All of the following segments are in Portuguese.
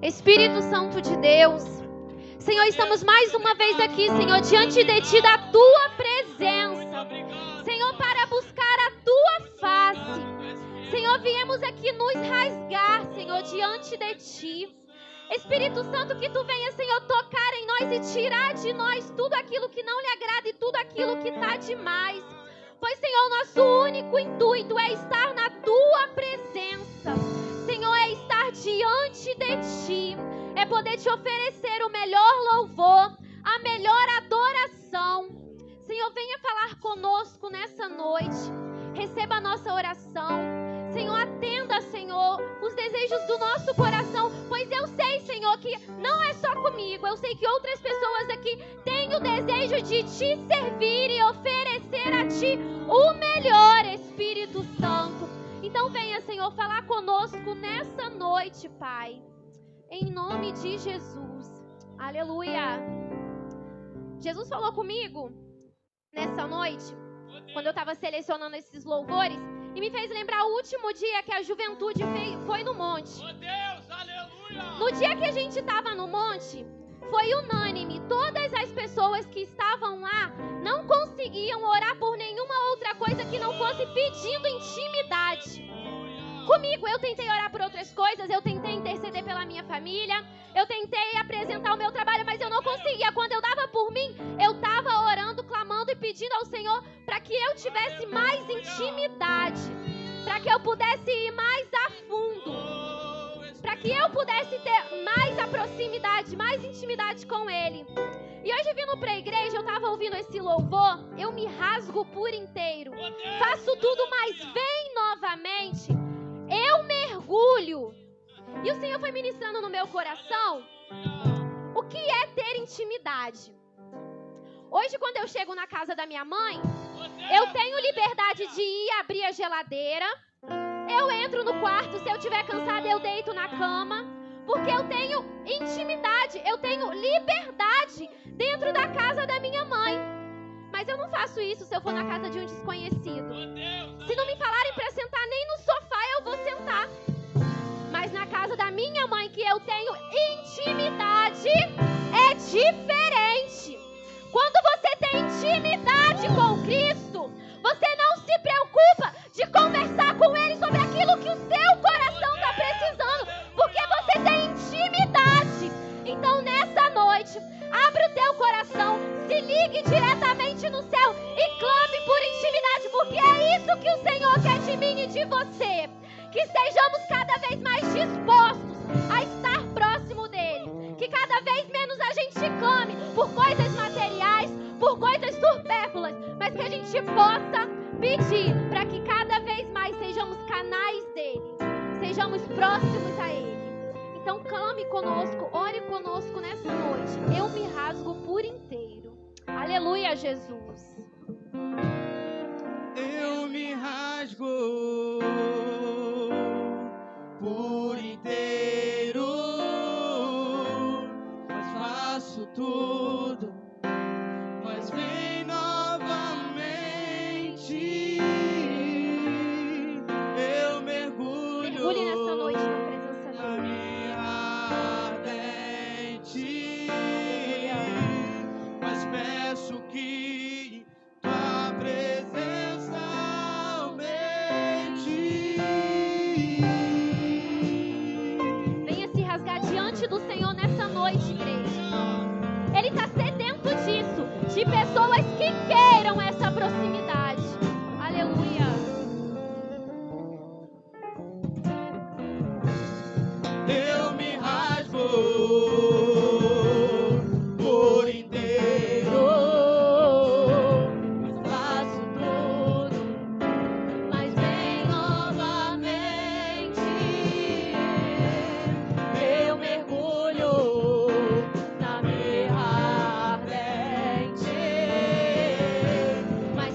Espírito Santo de Deus, Senhor, estamos mais uma vez aqui, Senhor, diante de Ti, da Tua presença, Senhor, para buscar a Tua face. Senhor, viemos aqui nos rasgar, Senhor, diante de Ti. Espírito Santo, que Tu venha, Senhor, tocar em nós e tirar de nós tudo aquilo que não lhe agrada e tudo aquilo que está demais. Pois, Senhor, o nosso único intuito é estar na Tua presença. Senhor, é estar diante de Ti. É poder Te oferecer o melhor louvor, a melhor adoração. Senhor, venha falar conosco nessa noite. Receba a nossa oração. Senhor, atenda, Senhor, os desejos do nosso coração. Pois eu sei, Senhor, que não é só comigo. Eu sei que outras pessoas aqui têm o desejo de Te servir e oferecer a Ti o melhor, Espírito Santo. Então venha, Senhor, falar conosco nessa noite, Pai. Em nome de Jesus. Aleluia. Jesus falou comigo nessa noite, quando eu estava selecionando esses louvores, e me fez lembrar o último dia que a juventude foi no monte. Oh Deus, aleluia! No dia que a gente estava no monte, foi unânime. Todas as pessoas que estavam lá não conseguiam orar por nenhuma outra coisa que não fosse pedindo intimidade. Comigo, eu tentei orar por outras coisas, eu tentei interceder pela minha família, eu tentei apresentar o meu trabalho, mas eu não conseguia. Quando eu dava por mim, eu estava orando, clamando e pedindo ao Senhor para que eu tivesse mais intimidade, para que eu pudesse ir mais a fundo, para que eu pudesse ter mais a proximidade, mais intimidade com Ele. E hoje vindo para a igreja, eu estava ouvindo esse louvor, eu me rasgo por inteiro, faço tudo, mas vem novamente, eu mergulho. E o Senhor foi ministrando no meu coração o que é ter intimidade. Hoje, quando eu chego na casa da minha mãe, eu tenho liberdade de ir abrir a geladeira, eu entro no quarto, se eu estiver cansada eu deito na cama, porque eu tenho intimidade, eu tenho liberdade dentro da casa da minha mãe. Mas eu não faço isso se eu for na casa de um desconhecido. Se não me falarem para sentar nem no sofá, eu vou sentar. Mas na casa da minha mãe, que eu tenho intimidade, é diferente. Quando você tem intimidade com Cristo, você não se preocupa de conversar com Ele sobre aquilo que o seu coração está precisando, porque você tem intimidade. Então nessa noite, abre o teu coração, se ligue diretamente no céu e clame por intimidade, porque é isso que o Senhor quer de mim e de você. Que estejamos cada vez mais dispostos a estar próximo dEle. Que cada vez menos a gente clame por coisas materiais, por coisas supérfluas, mas que a gente possa pedir para que cada vez mais sejamos canais dEle, sejamos próximos a Ele. Então clame conosco, ore conosco nessa noite. Eu me rasgo por inteiro. Aleluia, Jesus. Eu me rasgo por inteiro, mas faço tudo, mas vem novamente. Eu mergulho. Mergulhe nessa noite na presença na dele. minha ardente, mas peço que tua presença aumente. Venha se rasgar diante do Senhor nessa noite, igreja. Ele está sedento disso, de pessoas que queiram essa proximidade. Aleluia. Eu me rasgo por inteiro, faço tudo, mas vem novamente. Eu mergulho na minha ardente, mas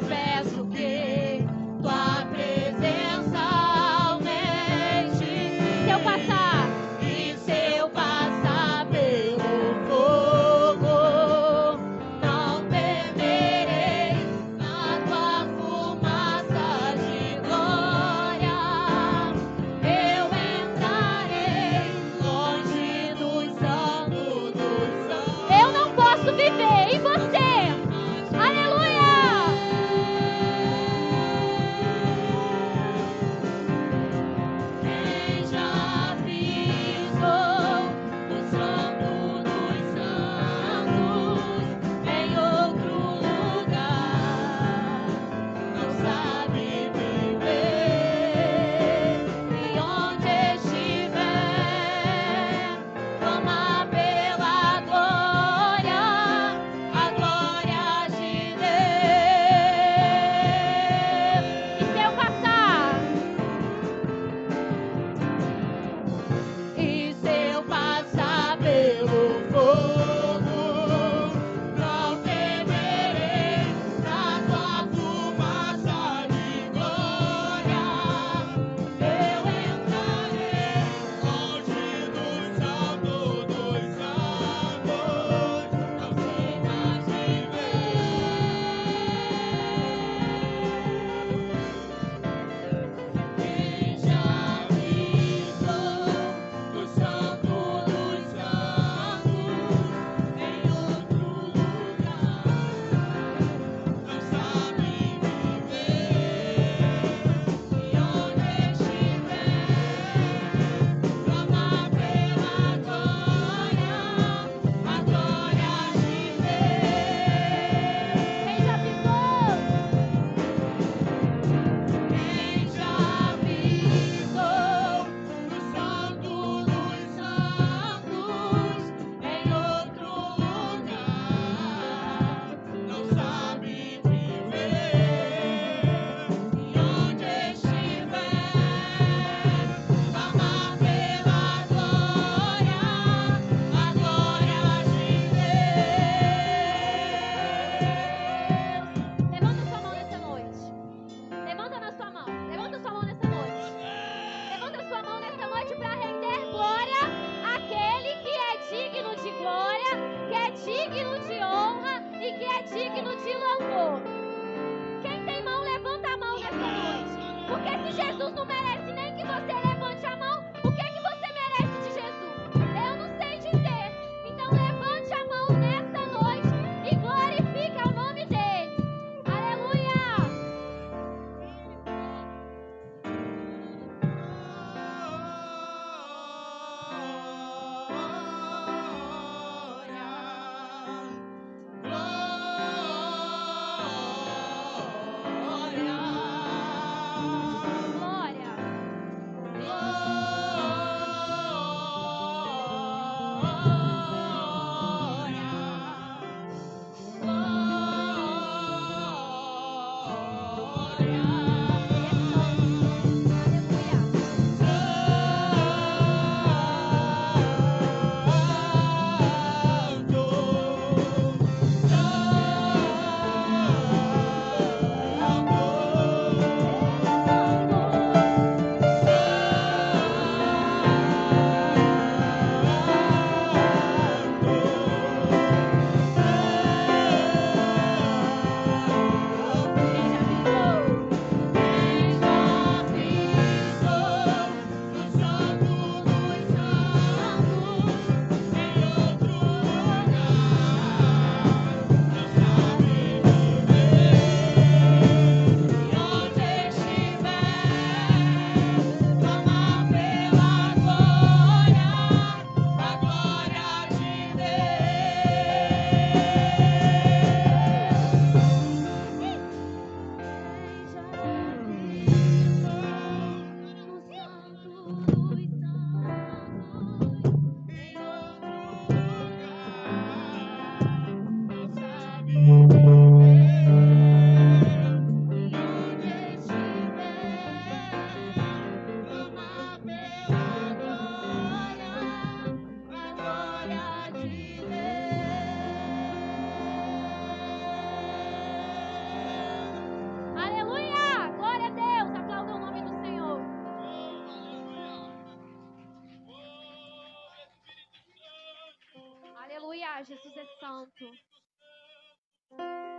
Jesus é santo.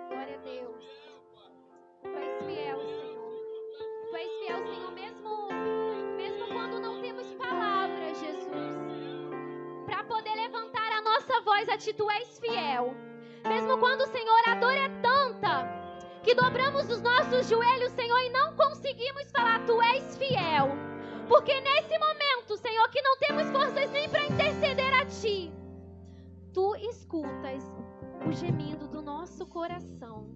Glória a Deus. Tu és fiel, Senhor. Tu és fiel, Senhor, mesmo quando não temos palavras, Jesus. Para poder levantar a nossa voz a Ti, Tu és fiel. Mesmo quando, Senhor, a dor é tanta que dobramos os nossos joelhos, Senhor, e não conseguimos falar, Tu és fiel. Porque nesse momento, Senhor, que não temos forças nem para interceder a Ti, Tu escutas o gemido do nosso coração.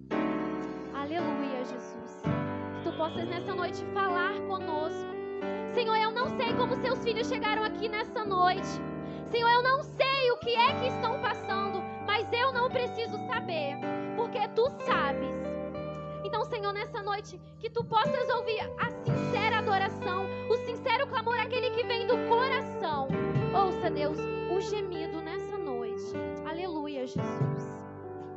Aleluia, Jesus. Que Tu possas nessa noite falar conosco. Senhor, eu não sei como Seus filhos chegaram aqui nessa noite. Senhor, eu não sei o que é que estão passando, mas eu não preciso saber, porque Tu sabes. Então, Senhor, nessa noite, que Tu possas ouvir a sincera adoração, o sincero clamor, aquele que vem do coração. Ouça, Deus, o gemido nessa noite. Aleluia, Jesus.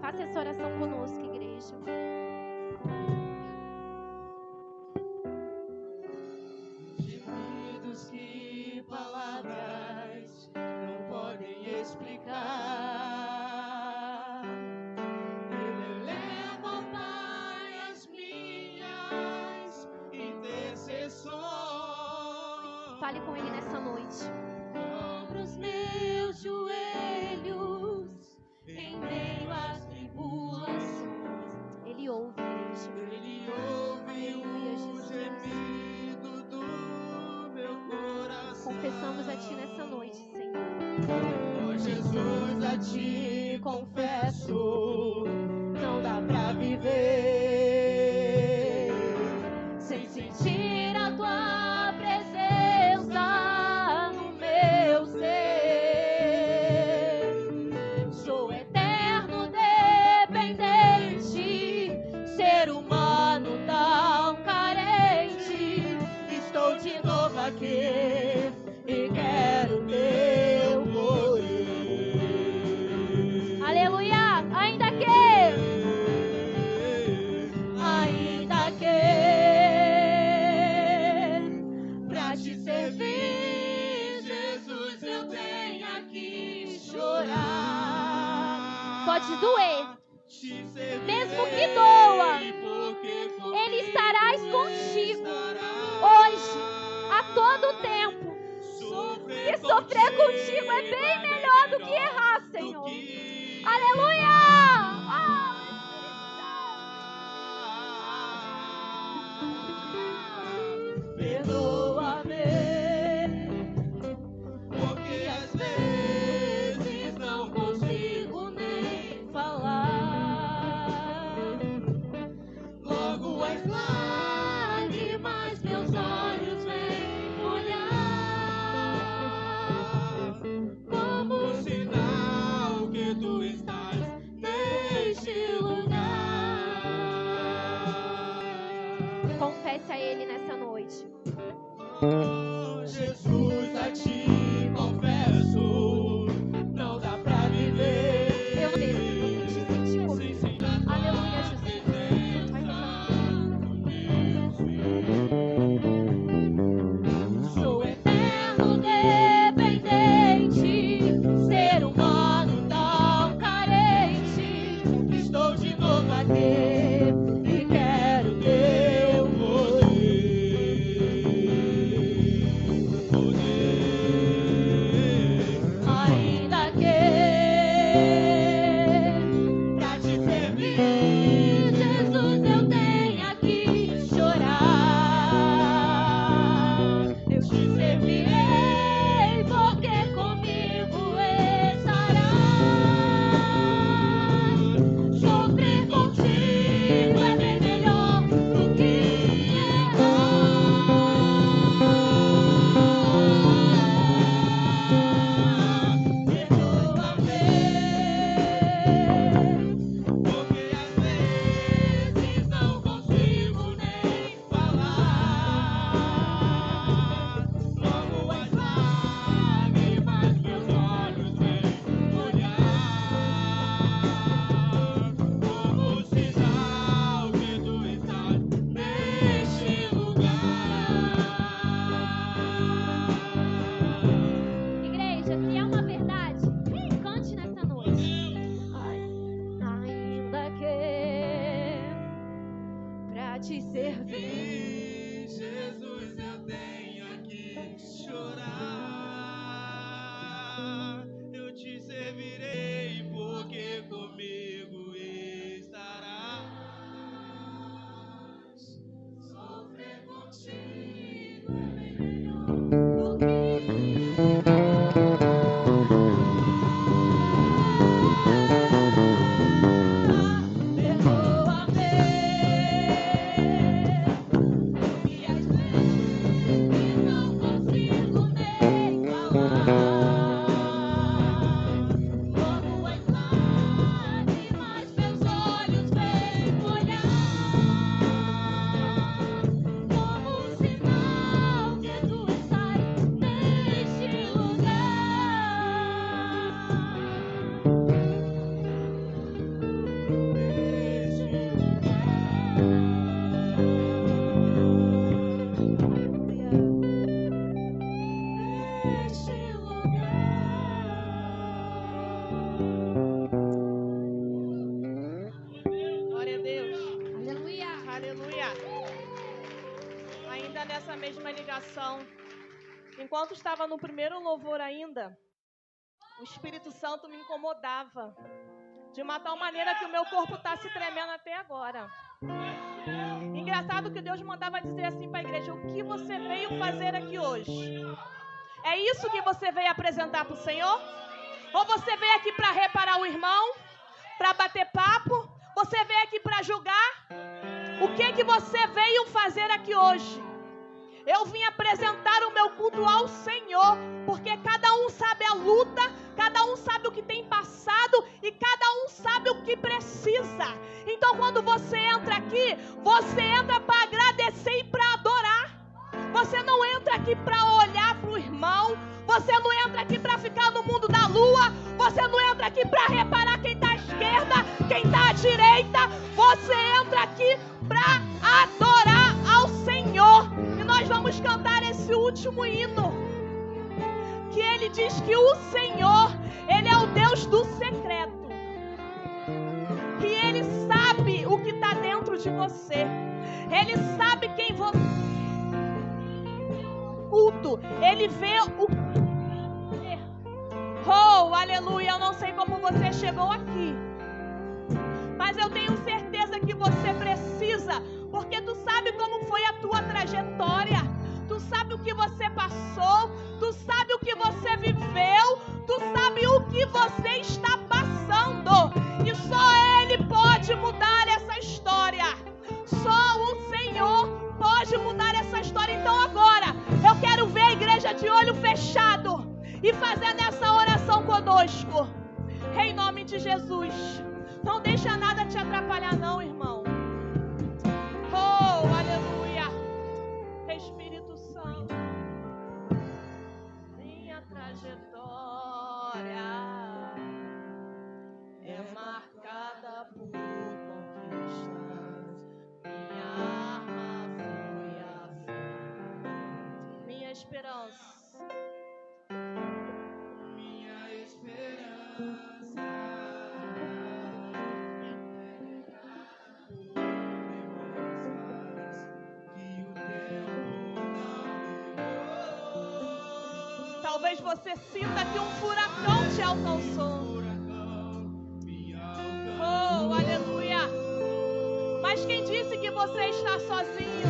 Faça essa oração conosco, igreja. Gemidos que palavras não podem explicar. Fale com Ele nessa noite. Sobre os meus joelhos, em meio às tribulações, Ele ouve, igreja. Ele ouve o gemido do meu coração. Confessamos a Ti nessa noite, Senhor. Oh, Jesus, a Ti confesso, não dá pra viver sem sentir a Tua presença no meu ser. Sou eterno dependente, ser humano tão carente. Estou de novo aqui e quero Teu poder. Aleluia! Ainda que pra Te servir, Jesus, eu tenho que chorar. pode doer, Te mesmo que doa, porque Ele estarás contigo hoje, a todo tempo. E sofrer contigo é bem melhor do que errar, Senhor. Aleluia! Perdoa-me, porque às vezes não consigo nem falar. Logo as lágrimas meus olhos vêm molhar, como enquanto estava no primeiro louvor ainda, o Espírito Santo me incomodava de uma tal maneira que o meu corpo está se tremendo até agora. Engraçado que Deus mandava dizer assim para a igreja: o que você veio fazer aqui hoje? É isso que você veio apresentar para o Senhor? Ou você veio aqui para reparar o irmão? Para bater papo? Você veio aqui para julgar? O que você veio fazer aqui hoje? Eu vim apresentar o meu culto ao Senhor, porque cada um sabe a luta, cada um sabe o que tem passado e cada um sabe o que precisa. Então quando você entra aqui, você entra para agradecer e para adorar. Você não entra aqui para olhar para o irmão, você não entra aqui para ficar no mundo da lua, você não entra aqui para reparar quem está à esquerda, quem está à direita. Você entra aqui para adorar ao Senhor. E nós vamos cantar esse último hino, que ele diz que o Senhor, ele é o Deus do secreto, que ele sabe o que está dentro de você, ele sabe quem você culto, ele vê o aleluia. Eu não sei como você chegou aqui, mas eu tenho certeza que você precisa, porque tu sabe como foi a tua trajetória, tu sabe o que você passou, tu sabe o que você viveu, tu sabe o que você está passando, e só Ele pode mudar essa história, só o Senhor pode mudar essa história. Então agora, eu quero ver a igreja de olho fechado e fazendo essa oração conosco, em nome de Jesus. Não deixa nada te atrapalhar não, irmão. Oh, aleluia. Espírito Santo, minha trajetória é marcada por conquistas. Minha arma foi a fé. Minha esperança. Talvez você sinta que um furacão te alcançou. Oh, aleluia. Mas quem disse que você está sozinho?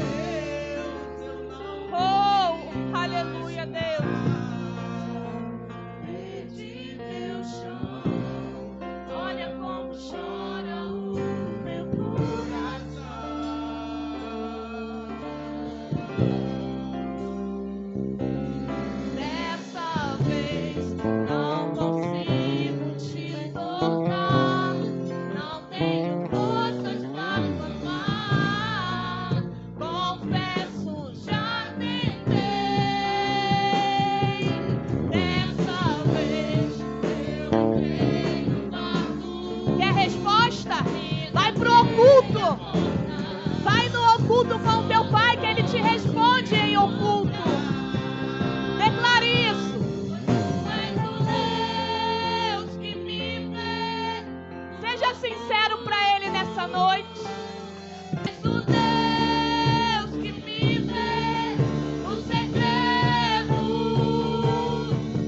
Oh, aleluia, Deus. Olha como chora o meu coração. Dessa vez não consigo te tocar, não tenho forças para clamar. Confesso, já tentei. Dessa vez eu entrei no barco. Quer resposta? Vai pro oculto. Vai no oculto com o teu pai, que ele te responde em oculto. Declare isso. És o Deus que me vê. Seja sincero para ele nessa noite. És o Deus que me vê no segredo.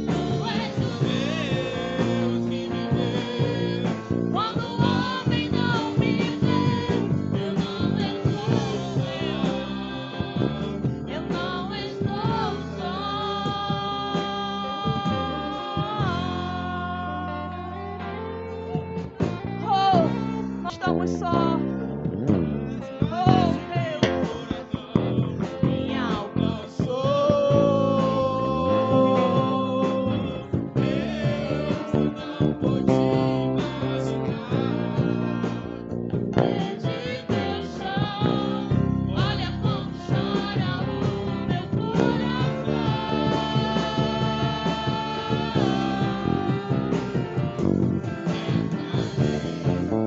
Tu és o Deus que me vê. Quando o homem não me vê, eu não estou eu não estou só. Oh, nós estamos só. Oh, Deus, me alcançou. Deus não pode machucar. Pede teu chão. Olha como chora o meu coração.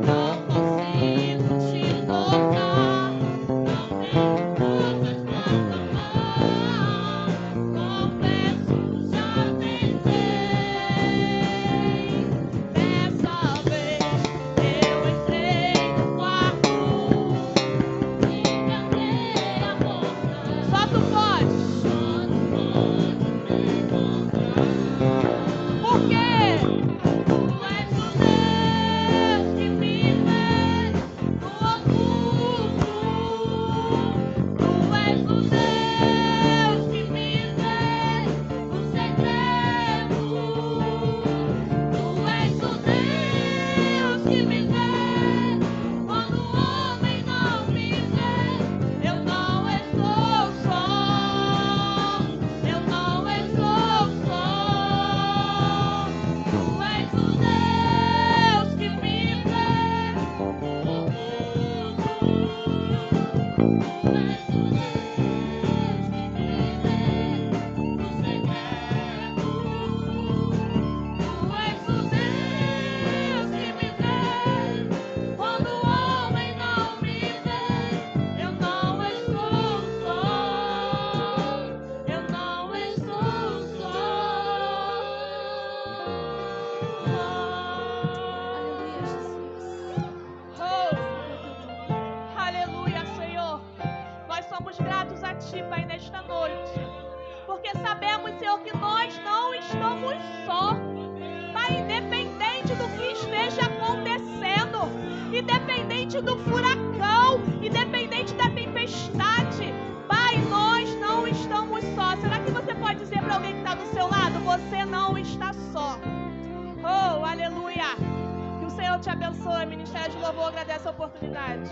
Não consigo te Aleluia, Jesus. Oh, aleluia, Senhor. Nós somos gratos a Ti, Pai, nesta noite. Porque sabemos, Senhor, que nós não estamos só. Pai, independente do que esteja acontecendo, independente do furacão, independente da tempestade, Pai, nós não estamos só. Será que você pode dizer para alguém que está do seu lado? Você não está só. Oh, aleluia. Que o Senhor te abençoe. Ministério de Louvor agradece a oportunidade.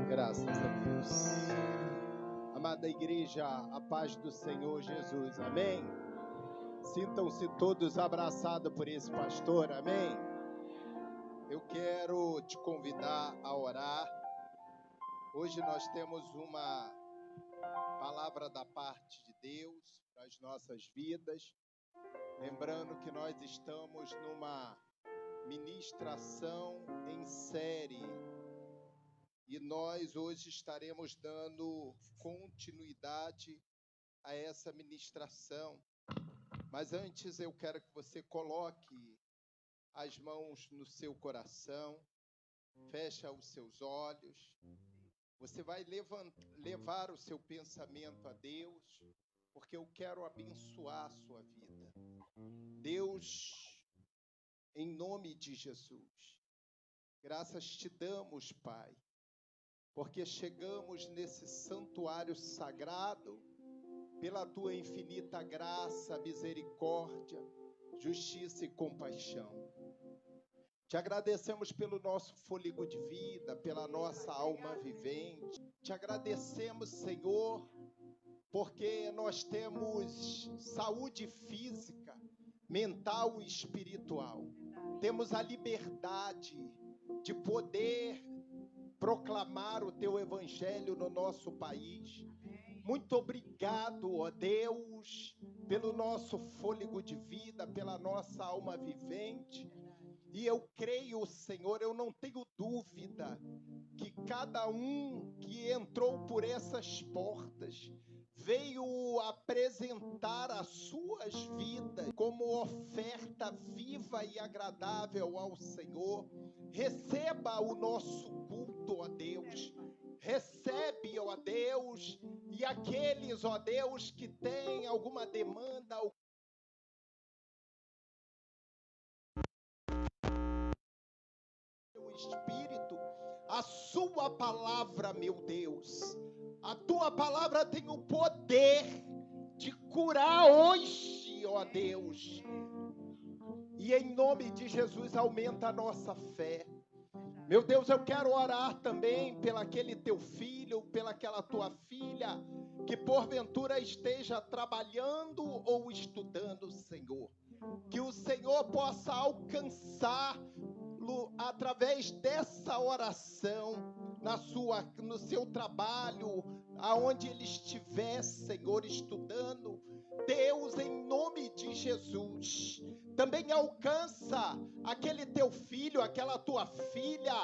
Graças a Deus. Amada igreja, a paz do Senhor Jesus, amém? Sintam-se todos abraçados por esse pastor, amém? Eu quero te convidar a orar. Hoje nós temos uma palavra da parte de Deus para as nossas vidas. Lembrando que nós estamos numa ministração em série. E nós hoje estaremos dando continuidade a essa ministração. Mas antes eu quero que você coloque as mãos no seu coração, fecha os seus olhos. Você vai levar o seu pensamento a Deus, porque eu quero abençoar a sua vida. Deus, em nome de Jesus, graças te damos, Pai, porque chegamos nesse santuário sagrado pela tua infinita graça, misericórdia, justiça e compaixão. Te agradecemos pelo nosso fôlego de vida, pela nossa alma vivente. Te agradecemos, Senhor, porque nós temos saúde física, mental e espiritual. Temos a liberdade de poder proclamar o teu evangelho no nosso país. Muito obrigado, ó Deus, pelo nosso fôlego de vida, pela nossa alma vivente. E eu creio, Senhor, eu não tenho dúvida que cada um que entrou por essas portas veio apresentar as suas vidas como oferta viva e agradável ao Senhor. Receba o nosso culto, ó Deus. Recebe, ó Deus, e aqueles, ó Deus, que têm alguma demanda, o Espírito, a sua palavra, meu Deus, a tua palavra tem o poder de curar hoje, ó Deus. E em nome de Jesus, aumenta a nossa fé. Meu Deus, eu quero orar também pelaquele teu filho, pelaquela tua filha, que porventura esteja trabalhando ou estudando, Senhor. Que o Senhor possa alcançá-lo através dessa oração, no seu trabalho, aonde ele estiver, Senhor, estudando. Deus, em nome de Jesus, também alcança aquele teu filho, aquela tua filha,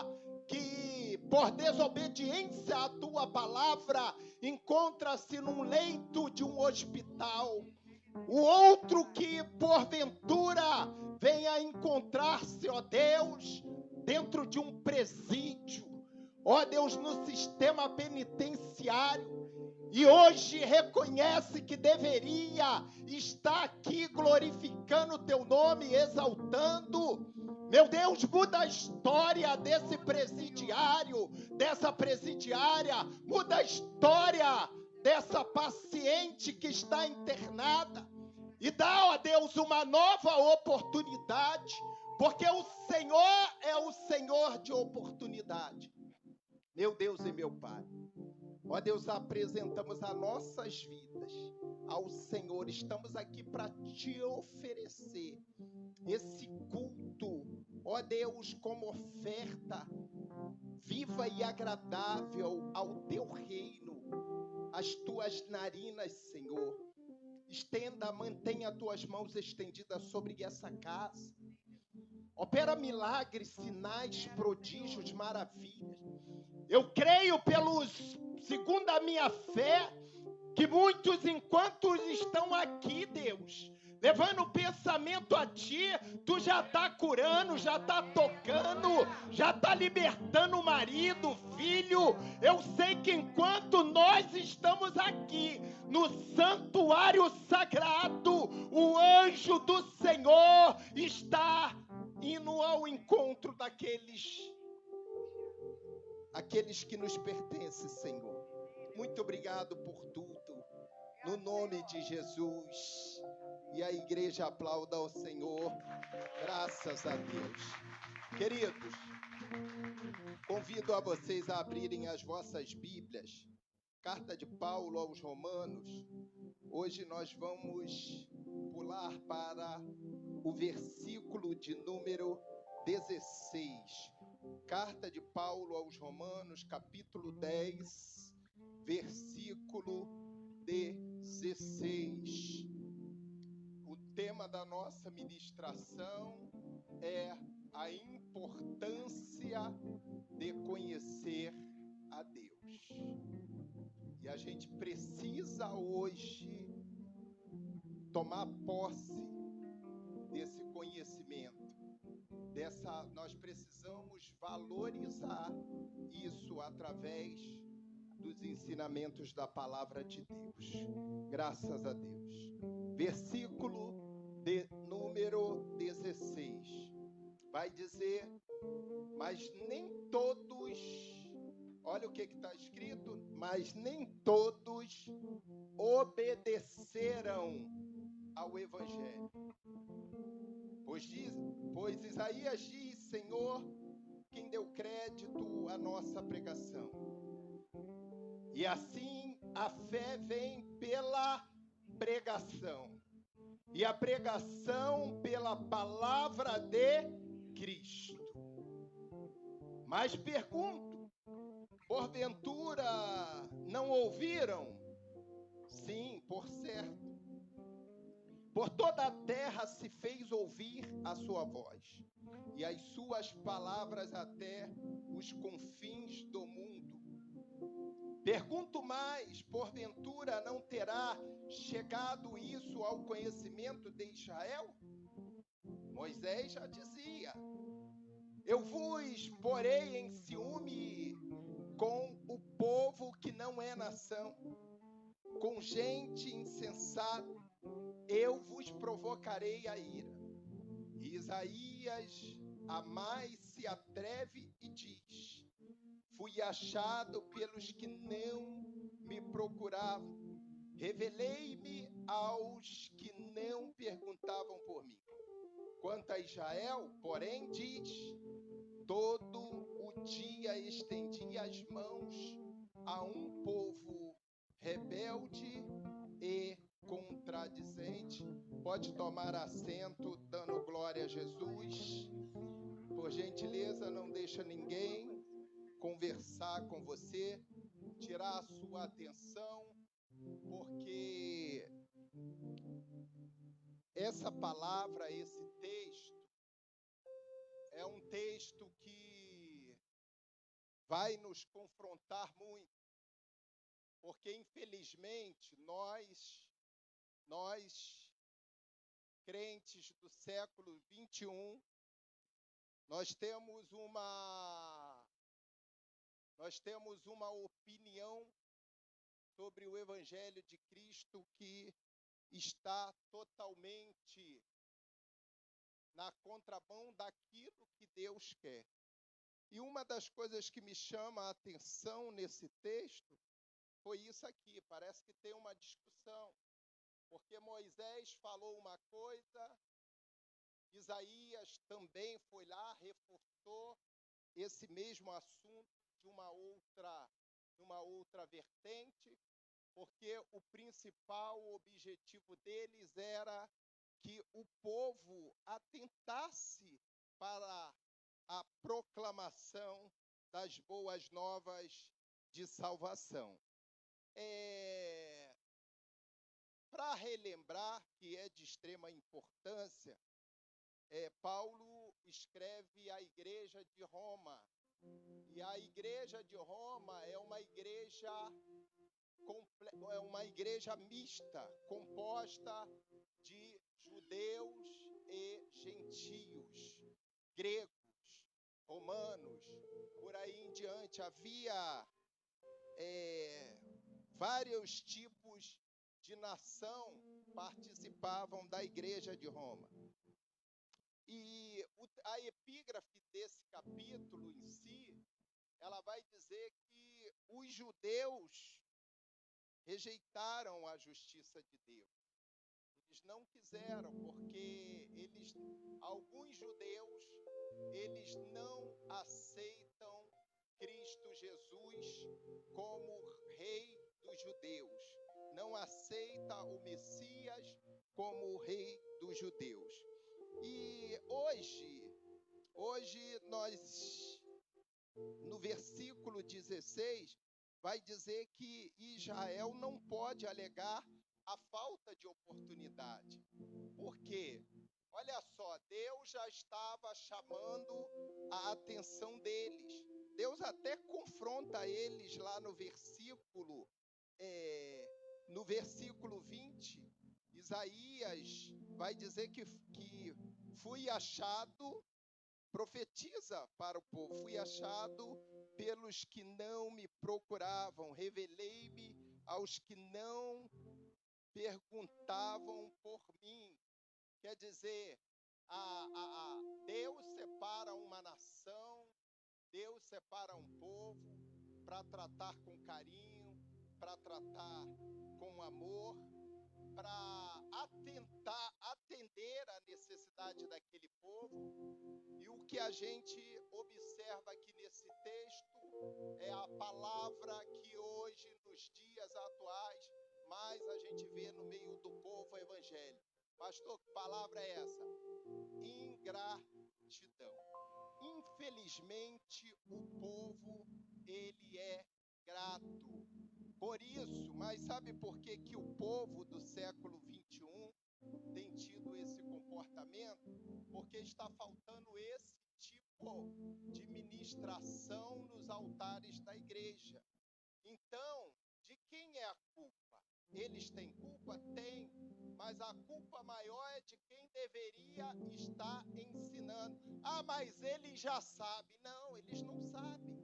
que por desobediência à tua palavra, encontra-se num leito de um hospital. O outro que porventura venha encontrar-se, ó Deus, dentro de um presídio, ó Deus, no sistema penitenciário, e hoje reconhece que deveria estar aqui glorificando o teu nome, exaltando. Meu Deus, muda a história desse presidiário, dessa presidiária, muda a história dessa paciente que está internada, e dá, ó Deus, uma nova oportunidade, porque o Senhor é o Senhor de oportunidade. Meu Deus e meu Pai, ó Deus, apresentamos as nossas vidas ao Senhor. Estamos aqui para te oferecer esse culto, ó Deus, como oferta viva e agradável ao teu reino. As tuas narinas, Senhor, mantenha as tuas mãos estendidas sobre essa casa. Opera milagres, sinais, prodígios, maravilhas. cremos, segundo a minha fé, que muitos, enquanto estão aqui, Deus, levando o pensamento a Ti, Tu já está curando, já está tocando, já está libertando o marido, o filho. Eu sei que enquanto nós estamos aqui, no santuário sagrado, o anjo do Senhor está indo ao encontro daqueles que nos pertencem, Senhor. Muito obrigado por tudo, no nome de Jesus. E a igreja aplauda ao Senhor, graças a Deus. Queridos, convido a vocês a abrirem as vossas Bíblias, carta de Paulo aos Romanos. Hoje nós vamos pular para o versículo de número 16. Carta de Paulo aos Romanos, capítulo 10, versículo 16. O tema da nossa ministração é a importância de conhecer a Deus. E a gente precisa hoje tomar posse desse conhecimento. Nós precisamos valorizar isso através dos ensinamentos da palavra de Deus. Graças a Deus. Versículo de número 16. Vai dizer, mas nem todos, olha o que está escrito, mas nem todos obedeceram ao Evangelho. Pois Isaías diz, Senhor, quem deu crédito à nossa pregação. E assim a fé vem pela pregação. E a pregação pela palavra de Cristo. Mas pergunto, porventura não ouviram? Sim, por certo. Por toda a terra se fez ouvir a sua voz, e as suas palavras até os confins do mundo. Pergunto mais, porventura não terá chegado isso ao conhecimento de Israel? Moisés já dizia, eu vos porei em ciúme com o povo que não é nação, com gente insensata, eu vos provocarei a ira. E Isaías a mais se atreve e diz, fui achado pelos que não me procuravam, revelei-me aos que não perguntavam por mim. Quanto a Israel, porém, diz, todo o dia estendi as mãos a um povo rebelde e contradizente. Pode tomar assento, dando glória a Jesus. Por gentileza, não deixa ninguém conversar com você, tirar a sua atenção, porque essa palavra, esse texto, é um texto que vai nos confrontar muito, porque infelizmente nós crentes do século 21, nós temos uma opinião sobre o Evangelho de Cristo que está totalmente na contramão daquilo que Deus quer. E uma das coisas que me chama a atenção nesse texto foi isso aqui. Parece que tem uma discussão, porque Moisés falou uma coisa, Isaías também foi lá, reforçou esse mesmo assunto de uma outra vertente, porque o principal objetivo deles era que o povo atentasse para a proclamação das boas novas de salvação. Para relembrar, que é de extrema importância, Paulo escreve à igreja de Roma, E a igreja de Roma é uma igreja mista, composta de judeus e gentios, gregos, romanos, por aí em diante. Havia vários tipos de nação participavam da igreja de Roma. E a epígrafe desse capítulo em si, ela vai dizer que os judeus rejeitaram a justiça de Deus. Eles não quiseram, porque alguns judeus, eles não aceitam Cristo Jesus como rei dos judeus. Não aceita o Messias como o rei dos judeus. E hoje nós, no versículo 16, vai dizer que Israel não pode alegar a falta de oportunidade. Por quê? Olha só, Deus já estava chamando a atenção deles. Deus até confronta eles lá no versículo 20. Isaías vai dizer que fui achado, profetiza para o povo, fui achado pelos que não me procuravam, revelei-me aos que não perguntavam por mim. Quer dizer, Deus separa uma nação, Deus separa um povo para tratar com carinho, para tratar com amor, para atender a necessidade daquele povo. E o que a gente observa aqui nesse texto é a palavra que hoje, nos dias atuais, mais a gente vê no meio do povo evangélico. Pastor, que palavra é essa? Ingratidão. Infelizmente, o povo, ele é grato. Por isso, mas sabe por que o povo do século 21 tem tido esse comportamento? Porque está faltando esse tipo de ministração nos altares da igreja. Então, de quem é a culpa? Eles têm culpa? Tem. Mas a culpa maior é de quem deveria estar ensinando. Ah, mas eles já sabem. Não, eles não sabem.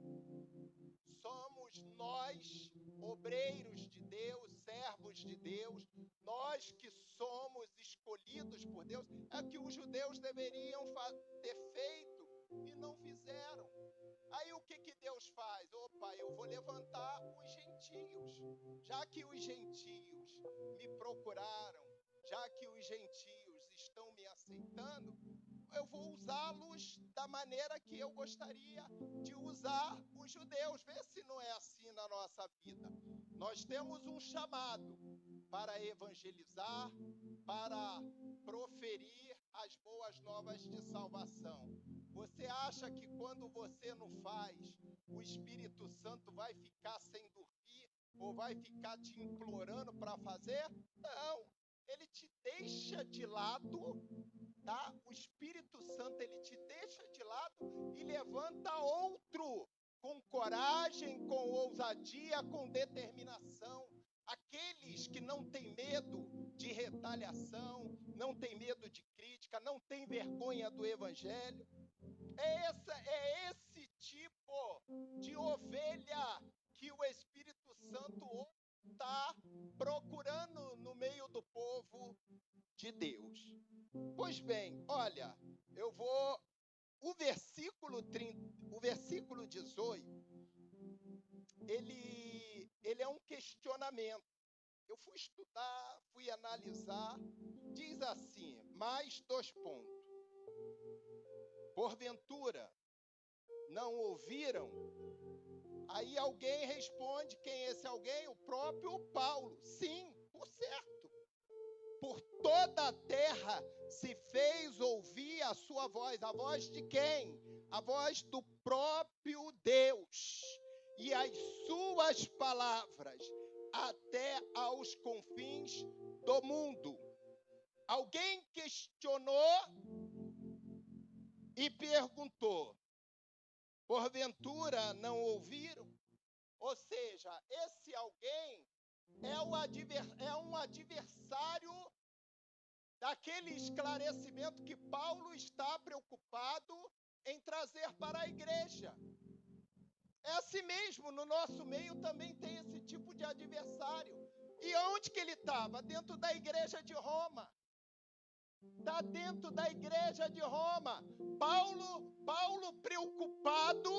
Somos nós, obreiros de Deus, servos de Deus, nós que somos escolhidos por Deus, é que os judeus deveriam ter feito e não fizeram. Aí o que Deus faz? Opa, eu vou levantar os gentios. Já que os gentios me procuraram, já que os gentios estão me aceitando, eu vou usá-los da maneira que eu gostaria de usar os judeus. Vê se não é assim na nossa vida. Nós temos um chamado para evangelizar, para proferir as boas novas de salvação. Você acha que quando você não faz, o Espírito Santo vai ficar sem dormir ou vai ficar te implorando para fazer? Não, ele te deixa de lado. Tá? O Espírito Santo, ele te deixa de lado e levanta outro com coragem, com ousadia, com determinação. Aqueles que não têm medo de retaliação, não têm medo de crítica, não têm vergonha do Evangelho. É esse tipo de ovelha que o Espírito Santo está procurando no meio do povo de Deus. Pois bem, olha, o versículo 18, ele é um questionamento. Eu fui estudar, fui analisar, diz assim, mais 2 pontos. Porventura, não ouviram? Aí alguém responde, quem é esse alguém? O próprio Paulo. Sim, por certo. Por toda a terra se fez ouvir a sua voz. A voz de quem? A voz do próprio Deus. E as suas palavras até aos confins do mundo. Alguém questionou e perguntou: Porventura não ouviram? Ou seja, esse alguém é um adversário daquele esclarecimento que Paulo está preocupado em trazer para a igreja. É assim mesmo, no nosso meio também tem esse tipo de adversário. E onde que ele estava? Dentro da igreja de Roma. Está dentro da igreja de Roma. Paulo preocupado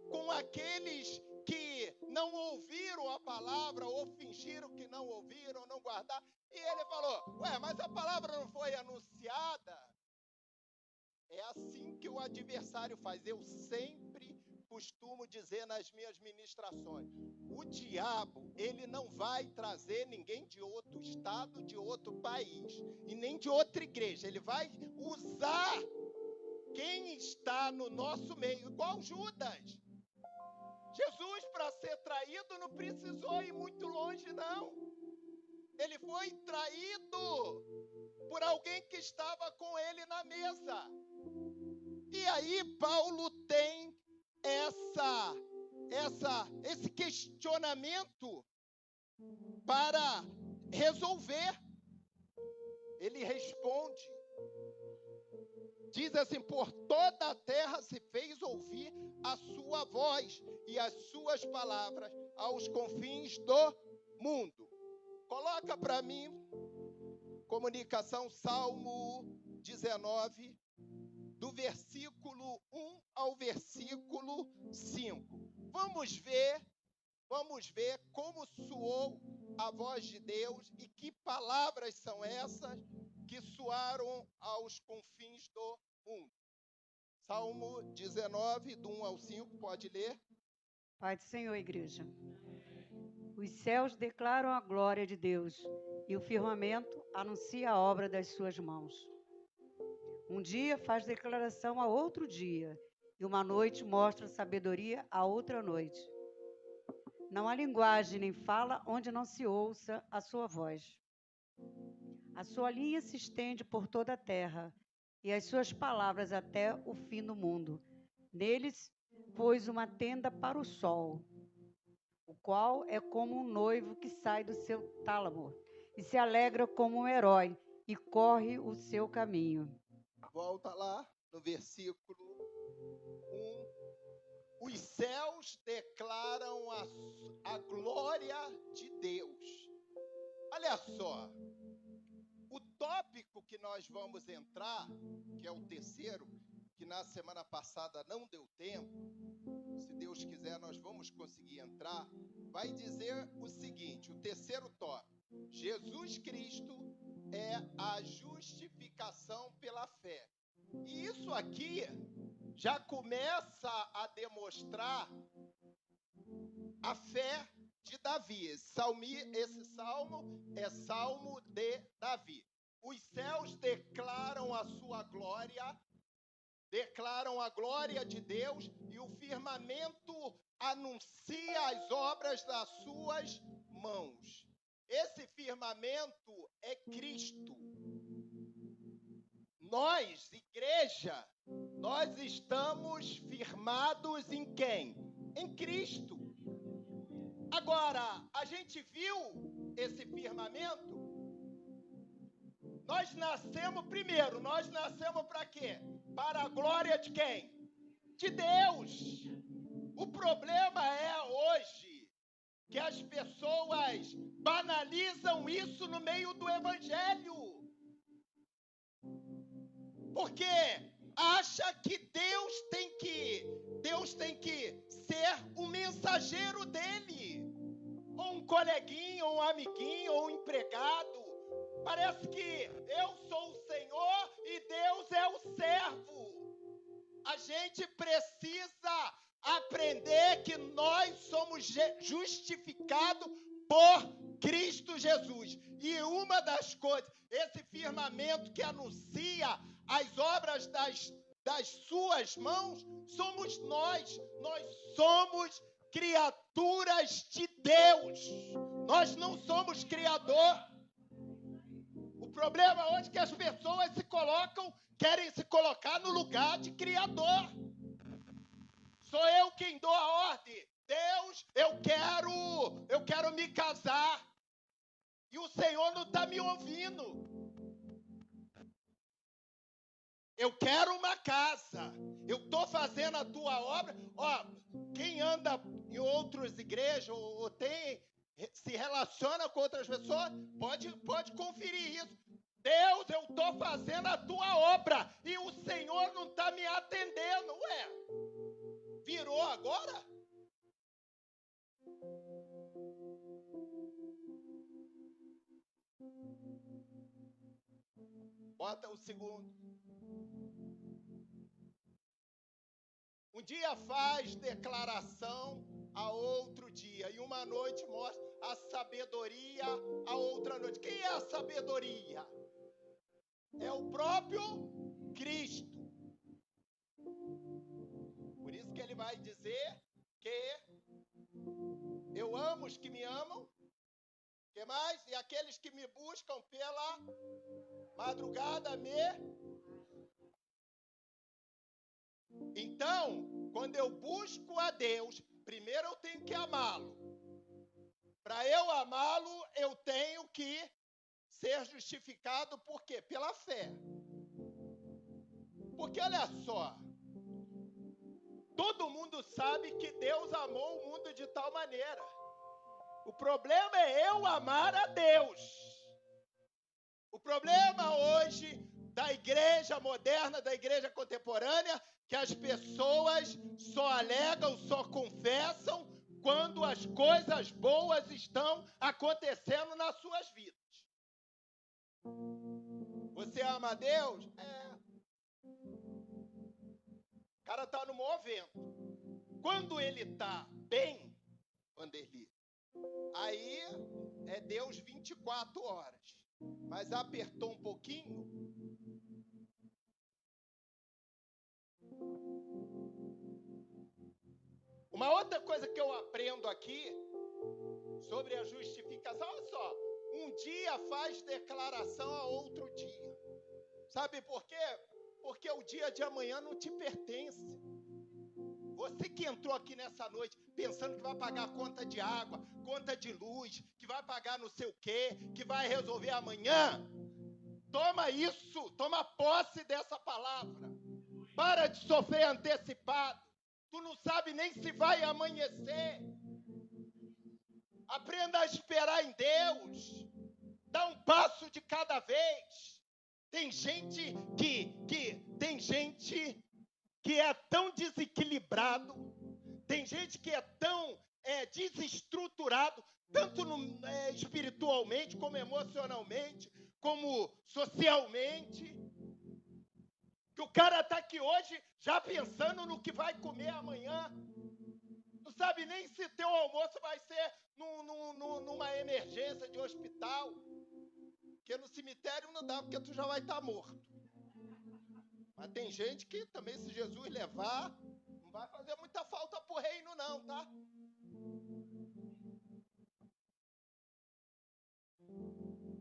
com aqueles que não ouviram a palavra, ou fingiram que não ouviram, não guardaram. E ele falou, mas a palavra não foi anunciada? É assim que o adversário faz. Eu sempre costumo dizer nas minhas ministrações, o diabo, ele não vai trazer ninguém de outro estado, de outro país, e nem de outra igreja. Ele vai usar quem está no nosso meio, igual Judas. Jesus, para ser traído, não precisou ir muito longe, não. Ele foi traído por alguém que estava com ele na mesa. E aí Paulo tem esse questionamento para resolver. Ele responde, diz assim, por toda a terra se fez ouvir a sua voz e as suas palavras aos confins do mundo. Coloca para mim, comunicação, Salmo 19, do versículo 1 ao versículo 5. Vamos ver como soou a voz de Deus e que palavras são essas que soaram aos confins do mundo. Salmo 19, do 1 ao 5, pode ler? Pai do Senhor, igreja. Os céus declaram a glória de Deus e o firmamento anuncia a obra das suas mãos. Um dia faz declaração a outro dia, e uma noite mostra sabedoria a outra noite. Não há linguagem nem fala onde não se ouça a sua voz. A sua linha se estende por toda a terra, e as suas palavras até o fim do mundo. Neles pôs uma tenda para o sol, o qual é como um noivo que sai do seu tálamo, e se alegra como um herói, e corre o seu caminho. Volta lá no versículo 1. Os céus declaram a glória de Deus. Olha só, o tópico que nós vamos entrar, que é o terceiro, que na semana passada não deu tempo, se Deus quiser nós vamos conseguir entrar, vai dizer o seguinte, o terceiro tópico, Jesus Cristo é a justificação pela fé. E isso aqui já começa a demonstrar a fé de Davi. Esse salmo é salmo de Davi. Os céus declaram a sua glória, declaram a glória de Deus, e o firmamento anuncia as obras das suas mãos. Esse firmamento é Cristo. Nós, igreja, nós estamos firmados em quem? Em Cristo. Agora, a gente viu esse firmamento? Nós nascemos para quê? Para a glória de quem? De Deus. O problema é hoje que as pessoas banalizam isso no meio do evangelho. Porque acha que Deus tem que ser o mensageiro dele. Ou um coleguinha, ou um amiguinho, ou um empregado. Parece que eu sou o Senhor e Deus é o servo. A gente precisa aprender que nós somos justificados por Cristo Jesus. E uma das coisas, esse firmamento que anuncia as obras das suas mãos, somos nós. Nós somos criaturas de Deus. Nós não somos criador. O problema hoje é que as pessoas querem se colocar no lugar de criador. Sou eu quem dou a ordem. Deus, eu quero me casar. E o Senhor não está me ouvindo. Eu quero uma casa. Eu estou fazendo a tua obra. Ó, quem anda em outras igrejas ou se relaciona com outras pessoas, pode conferir isso. Deus, eu estou fazendo a tua obra e o Senhor não está me atendendo. Ué, virou agora? Bota o segundo. Um dia faz declaração a outro dia, e uma noite mostra a sabedoria a outra noite. Quem é a sabedoria? É o próprio Cristo. Por isso que ele vai dizer que eu amo os que me amam. Que mais? E aqueles que me buscam pela madrugada Então, quando eu busco a Deus, primeiro eu tenho que amá-lo. Para eu amá-lo, eu tenho que ser justificado por quê? Pela fé. Porque olha só, todo mundo sabe que Deus amou o mundo de tal maneira. O problema é eu amar a Deus. O problema hoje da igreja moderna, da igreja contemporânea, que as pessoas só alegam, só confessam quando as coisas boas estão acontecendo nas suas vidas. Você ama a Deus? É. O cara está no maior vento. Quando ele está bem, aí é Deus 24 horas. Mas apertou um pouquinho. Uma outra coisa que eu aprendo aqui sobre a justificação, olha só, um dia faz declaração a outro dia. Sabe por quê? Porque o dia de amanhã não te pertence. Você que entrou aqui nessa noite pensando que vai pagar a conta de água, conta de luz, que vai pagar não sei o quê, que vai resolver amanhã, toma isso, toma posse dessa palavra. Para de sofrer antecipado. Tu não sabe nem se vai amanhecer. Aprenda a esperar em Deus. Dá um passo de cada vez. Tem gente que é tão desequilibrado, tem gente que é tão desestruturado, tanto espiritualmente, como emocionalmente, como socialmente, que o cara está aqui hoje já pensando no que vai comer amanhã. Não sabe nem se teu almoço vai ser numa emergência de hospital, porque no cemitério não dá, porque tu já vai estar morto. Mas tem gente que também, se Jesus levar, não vai fazer muita falta pro reino não, tá?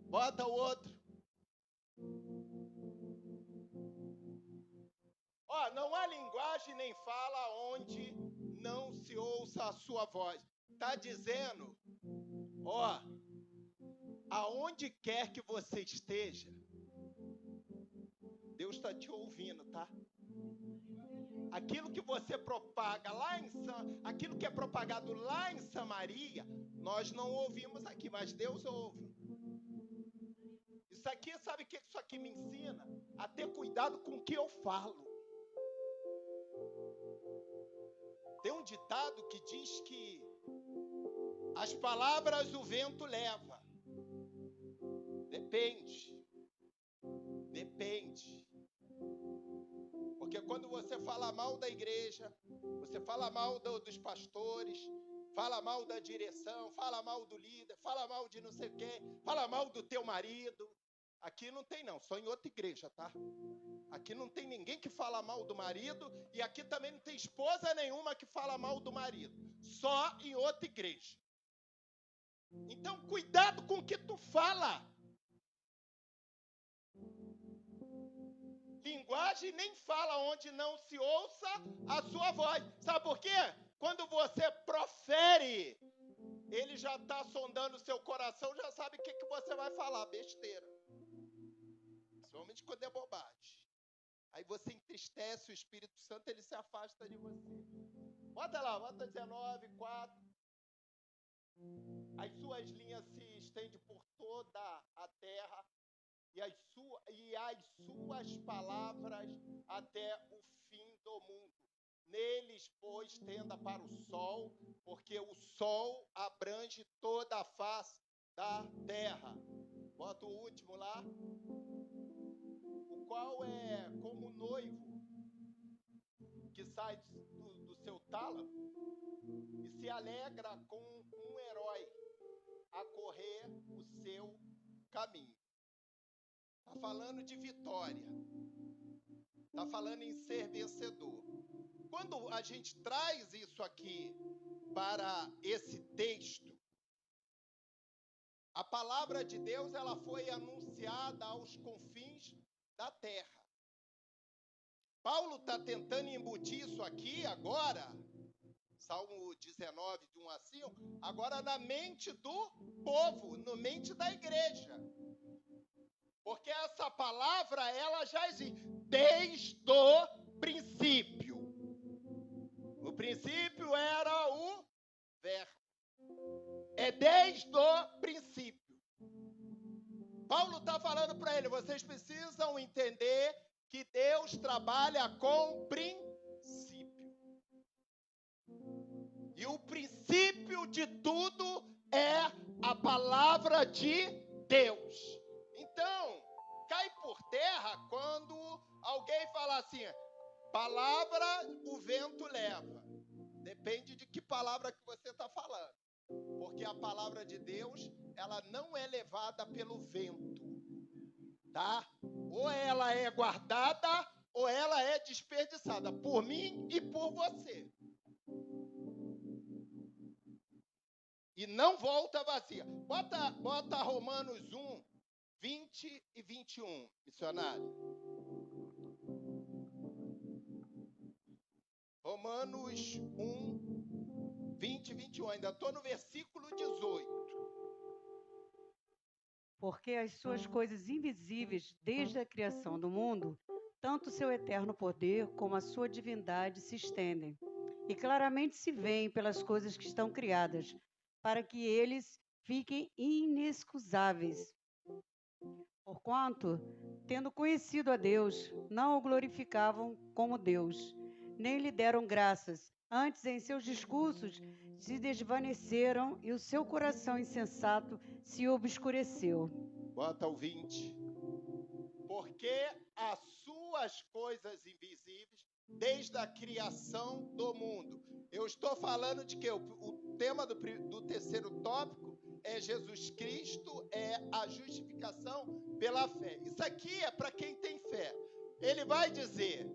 Bota o outro. Ó, não há linguagem nem fala onde não se ouça a sua voz. Tá dizendo, ó, aonde quer que você esteja, Deus está te ouvindo, tá? Aquilo que você propaga aquilo que é propagado lá em Samaria, nós não ouvimos aqui, mas Deus ouve. Isso aqui, sabe o que isso aqui me ensina? A ter cuidado com o que eu falo. Tem um ditado que diz que as palavras o vento leva. Depende. Porque quando você fala mal da igreja, você fala mal dos pastores, fala mal da direção, fala mal do líder, fala mal de não sei quem, fala mal do teu marido. Aqui não tem não, só em outra igreja, tá? Aqui não tem ninguém que fala mal do marido e aqui também não tem esposa nenhuma que fala mal do marido. Só em outra igreja. Então, cuidado com o que tu fala. linguagem, nem fala onde não se ouça a sua voz. Sabe por quê? Quando você profere, ele já está sondando o seu coração, já sabe o que você vai falar, besteira. Principalmente quando é bobagem. Aí você entristece o Espírito Santo, ele se afasta de você. Bota lá, bota 19, 4. As suas linhas se estendem por toda a terra e as suas palavras até o fim do mundo. Neles, pois, tenda para o sol, porque o sol abrange toda a face da terra. Bota o último lá. O qual é como noivo que sai do seu tálamo e se alegra com um herói a correr o seu caminho. Está falando de vitória. Está falando em ser vencedor. Quando a gente traz isso aqui para esse texto, a palavra de Deus ela foi anunciada aos confins da terra. Paulo está tentando embutir isso aqui agora, Salmo 19, de 1 a 5, agora na mente do povo, na mente da igreja. Porque essa palavra, ela já existe desde o princípio. O princípio era o verbo. É desde o princípio. Paulo está falando para ele, vocês precisam entender que Deus trabalha com princípio. E o princípio de tudo é a palavra de Deus. Então, cai por terra quando alguém fala assim, palavra o vento leva. Depende de que palavra que você está falando. Porque a palavra de Deus, ela não é levada pelo vento. Tá? Ou ela é guardada, ou ela é desperdiçada. Por mim e por você. E não volta vazia. Bota Romanos 1, 20 e 21, missionário. Romanos 1, 20 e 21. Ainda estou no versículo 18. Porque as suas coisas invisíveis, desde a criação do mundo, tanto o seu eterno poder como a sua divindade se estendem, e claramente se veem pelas coisas que estão criadas, para que eles fiquem inexcusáveis. Porquanto, tendo conhecido a Deus, não o glorificavam como Deus, nem lhe deram graças, antes em seus discursos se desvaneceram e o seu coração insensato se obscureceu. Bota o 20. Porque as suas coisas invisíveis, desde a criação do mundo. Eu estou falando de que o tema do terceiro tópico é Jesus Cristo, é a justificação pela fé. Isso aqui é para quem tem fé. Ele vai dizer,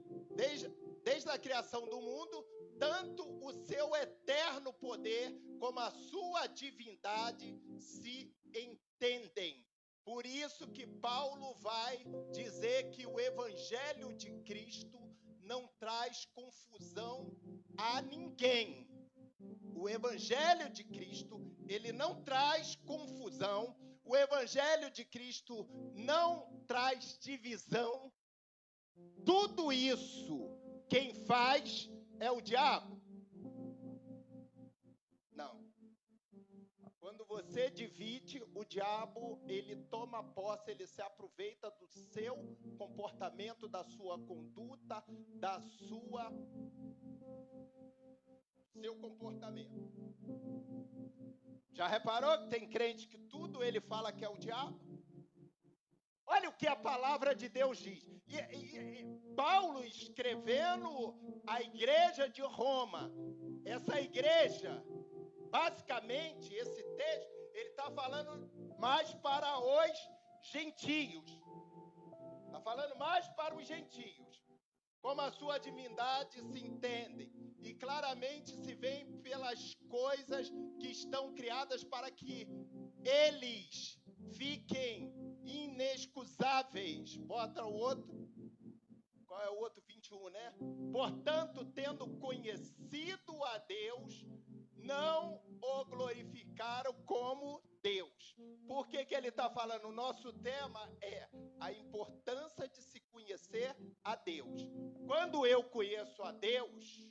desde a criação do mundo, tanto o seu eterno poder como a sua divindade se entendem. Por isso que Paulo vai dizer que o evangelho de Cristo não traz confusão a ninguém. O evangelho de Cristo, ele não traz confusão. O evangelho de Cristo não traz divisão. Tudo isso, quem faz é o diabo? Não. Quando você divide, o diabo, ele toma posse, ele se aproveita do seu comportamento, da sua conduta, seu comportamento. Já reparou que tem crente que tudo ele fala que é o diabo? Olha o que a palavra de Deus diz. Paulo escrevendo a igreja de Roma. Essa igreja, basicamente, esse texto, ele está falando mais para os gentios. Está falando mais para os gentios. Como a sua divindade se entendem. E claramente se veem pelas coisas que estão criadas para que eles fiquem inexcusáveis. Bota o outro. é o outro 21, né? Portanto, tendo conhecido a Deus, não o glorificaram como Deus. Por que ele está falando? O nosso tema é a importância de se conhecer a Deus. Quando eu conheço a Deus,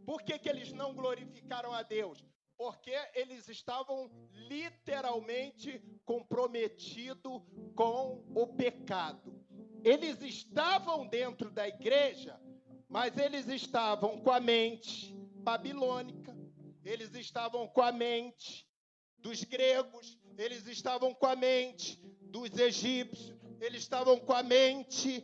por que eles não glorificaram a Deus? Porque eles estavam literalmente comprometidos com o pecado. Eles estavam dentro da igreja, mas eles estavam com a mente babilônica, eles estavam com a mente dos gregos, eles estavam com a mente dos egípcios, eles estavam com a mente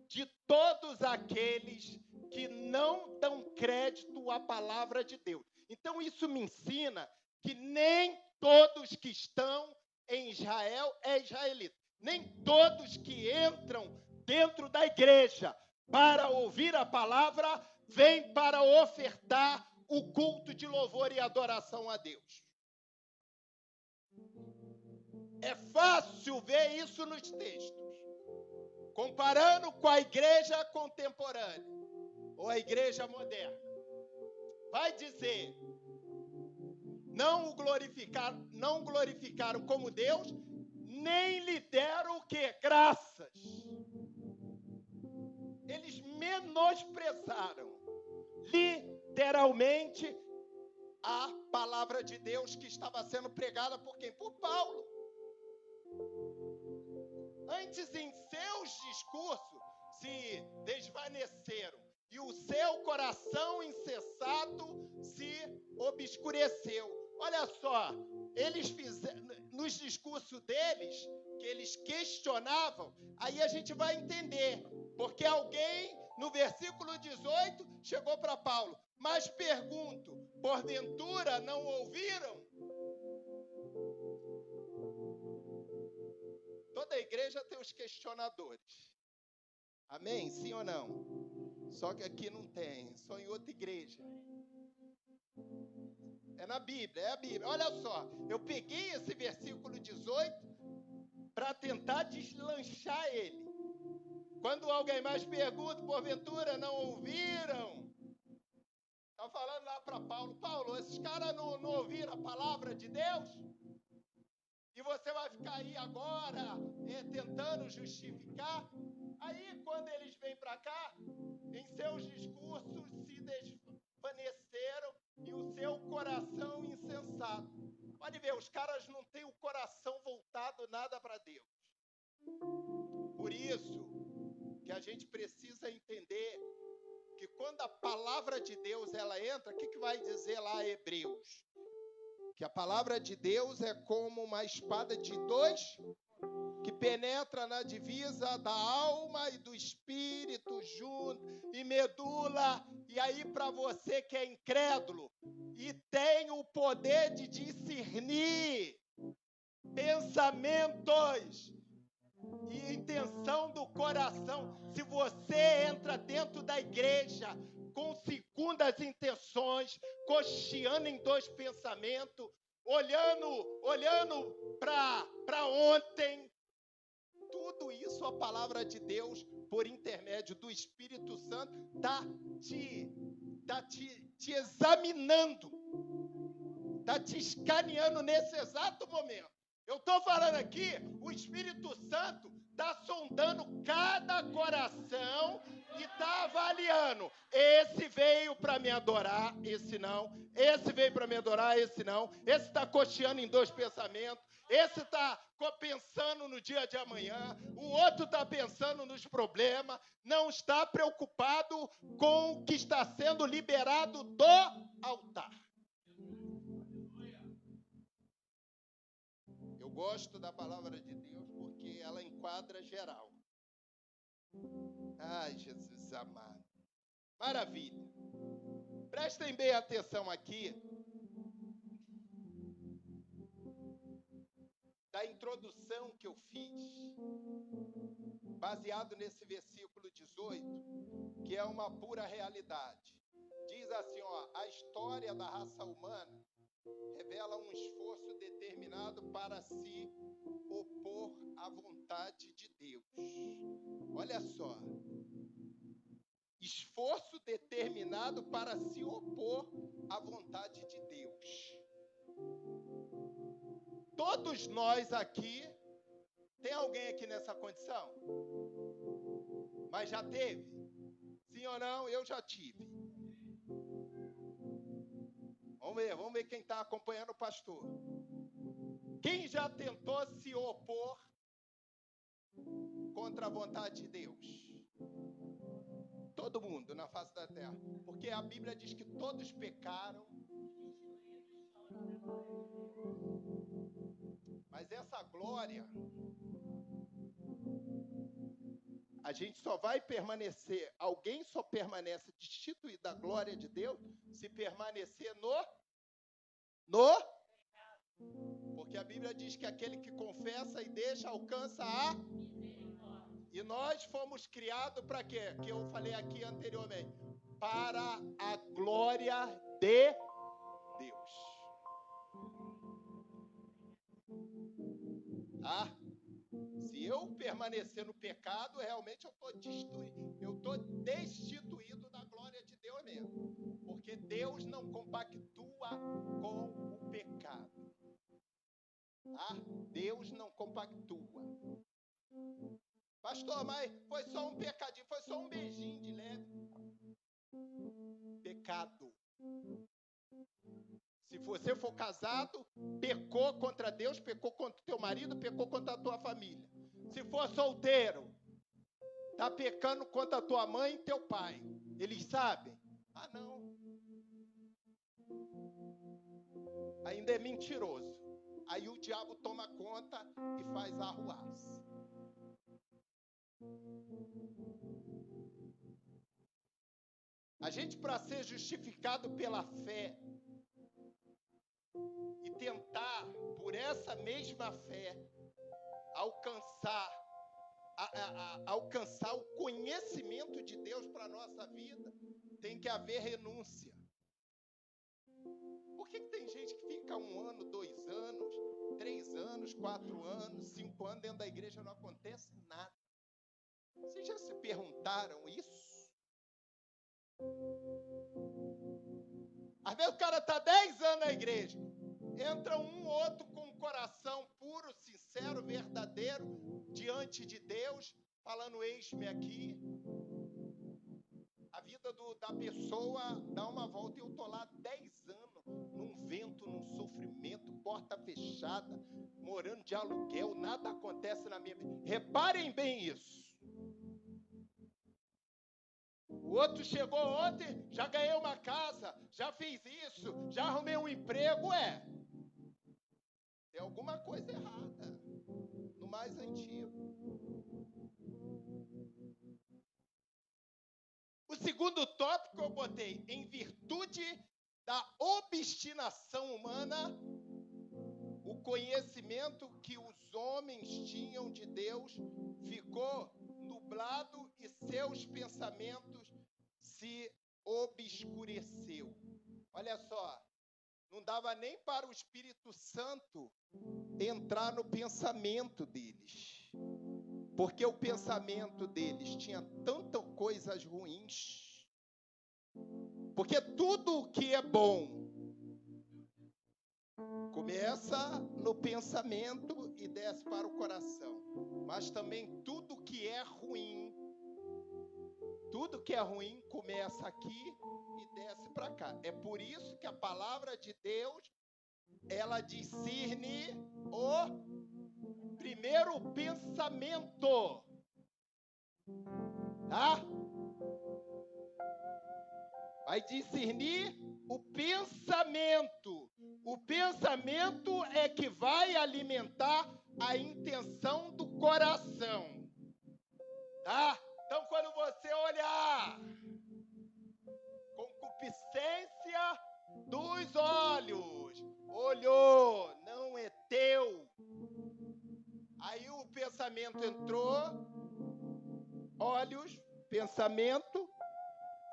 de todos aqueles que não dão crédito à palavra de Deus. Então isso me ensina que nem todos que estão em Israel é israelita. Nem todos que entram dentro da igreja para ouvir a palavra vêm para ofertar o culto de louvor e adoração a Deus. É fácil ver isso nos textos, comparando com a igreja contemporânea ou a igreja moderna. Vai dizer, não o glorificaram como Deus, nem lhe deram o quê? Graças. Eles menosprezaram literalmente a palavra de Deus que estava sendo pregada por quem? Por Paulo. Antes, em seus discursos, se desvaneceram e o seu coração insensato se obscureceu. Olha só, eles fizeram, nos discursos deles, que eles questionavam, aí a gente vai entender, porque alguém, no versículo 18, chegou para Paulo, mas pergunto, porventura não ouviram? Toda igreja tem os questionadores. Amém? Sim ou não? Só que aqui não tem, só em outra igreja. É na Bíblia, é a Bíblia. Olha só, eu peguei esse versículo 18 para tentar deslanchar ele. Quando alguém mais pergunta, porventura não ouviram? Está falando lá para Paulo, Paulo, esses caras não ouviram a palavra de Deus? E você vai ficar aí agora tentando justificar? Aí, quando eles vêm para cá, em seus discursos se desvaneceram e o seu coração insensato. Pode ver, os caras não têm o coração voltado nada para Deus. Por isso que a gente precisa entender que quando a palavra de Deus ela entra, o que vai dizer lá Hebreus? Que a palavra de Deus é como uma espada de dois que penetra na divisa da alma e do espírito junto e medula. E aí para você que é incrédulo e tem o poder de discernir pensamentos e intenção do coração, se você entra dentro da igreja com segundas intenções, cocheando em dois pensamentos, olhando para ontem, tudo isso a palavra de Deus, por intermédio do Espírito Santo, está te examinando, está te escaneando nesse exato momento. Eu estou falando aqui, o Espírito Santo está sondando cada coração e está avaliando. Esse veio para me adorar, esse não. Esse veio para me adorar, esse não. Esse está cocheando em dois pensamentos. Esse está pensando no dia de amanhã. O outro está pensando nos problemas. Não está preocupado com o que está sendo liberado do altar. Eu gosto da palavra de Deus porque ela enquadra geral. Ai, Jesus amado. Maravilha. Prestem bem atenção aqui. Da introdução que eu fiz, baseado nesse versículo 18, que é uma pura realidade. Diz assim, ó, a história da raça humana revela um esforço determinado para se opor à vontade de Deus. Olha só, esforço determinado para se opor à vontade de Deus. Todos nós aqui, tem alguém aqui nessa condição? Mas já teve? Sim ou não? Eu já tive. Vamos ver quem está acompanhando o pastor. Quem já tentou se opor contra a vontade de Deus? Todo mundo na face da terra. Porque a Bíblia diz que todos pecaram. Mas essa glória, a gente só vai permanecer, alguém só permanece destituído da glória de Deus se permanecer porque a Bíblia diz que aquele que confessa e deixa alcança a... E nós fomos criados para quê? Que eu falei aqui anteriormente. Para a glória de Deus. Ah, se eu permanecer no pecado, realmente eu estou destituído da glória de Deus mesmo. Porque Deus não compactua com o pecado. Ah, Deus não compactua. Pastor, mas foi só um pecadinho, foi só um beijinho de leve. Pecado. Se você for casado, pecou contra Deus, pecou contra o teu marido, pecou contra a tua família. Se for solteiro, está pecando contra a tua mãe e teu pai. Eles sabem? Ah, não. Ainda é mentiroso. Aí o diabo toma conta e faz arruaça. A gente, para ser justificado pela fé e tentar, por essa mesma fé, alcançar o conhecimento de Deus para a nossa vida, tem que haver renúncia. Por que tem gente que fica 1 ano, 2 anos, 3 anos, 4 anos, 5 anos dentro da igreja e não acontece nada? Vocês já se perguntaram isso? Às vezes o cara está 10 anos na igreja, entra um ou outro com um coração puro, sincero, verdadeiro, diante de Deus, falando, eis-me aqui. A vida da pessoa dá uma volta e eu estou lá 10 anos, num vento, num sofrimento, porta fechada, morando de aluguel, nada acontece na minha vida. Reparem bem isso. O outro chegou ontem, já ganhei uma casa, já fiz isso, já arrumei um emprego, tem alguma coisa errada no mais antigo. O segundo tópico eu botei, em virtude da obstinação humana, o conhecimento que os homens tinham de Deus ficou nublado e seus pensamentos se obscureceu. Olha só, não dava nem para o Espírito Santo entrar no pensamento deles. Porque o pensamento deles tinha tantas coisas ruins. Porque tudo que é bom começa no pensamento e desce para o coração. Mas também tudo que é ruim começa aqui e desce para cá. É por isso que a palavra de Deus, ela discerne o primeiro pensamento. Tá? Vai discernir o pensamento. O pensamento é que vai alimentar a intenção do coração. Tá? Então, quando você olhar, concupiscência dos olhos, olhou, não é teu. Aí o pensamento entrou, olhos, pensamento,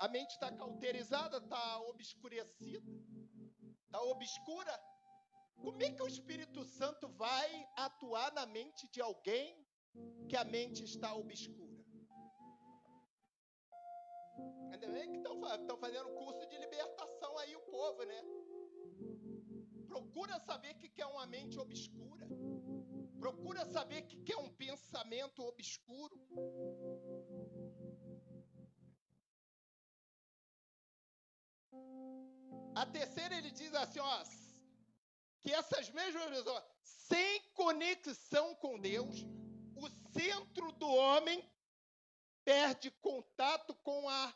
a mente está cauterizada, está obscurecida, está obscura. Como é que o Espírito Santo vai atuar na mente de alguém que a mente está obscura? Ainda bem que estão fazendo curso de libertação aí, o povo, né? Procura saber o que é uma mente obscura. Procura saber o que é um pensamento obscuro. A terceira, ele diz assim, ó, que essas mesmas pessoas, sem conexão com Deus, o centro do homem perde contato com a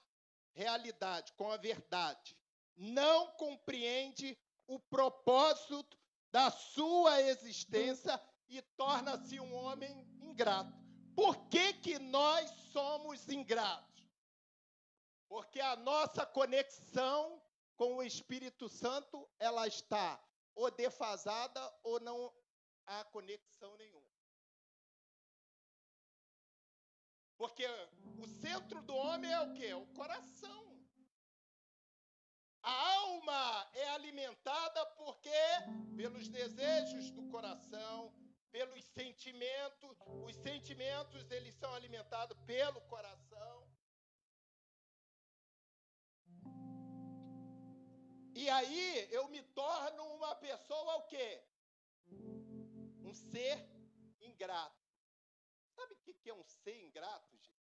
realidade, com a verdade. Não compreende o propósito da sua existência e torna-se um homem ingrato. Por que nós somos ingratos? Porque a nossa conexão com o Espírito Santo, ela está ou defasada ou não há conexão nenhuma. Porque o centro do homem é o quê? O coração. A alma é alimentada por quê? Pelos desejos do coração, pelos sentimentos. Os sentimentos, eles são alimentados pelo coração. E aí eu me torno uma pessoa o quê? Um ser ingrato. Sabe o que é um ser ingrato, gente?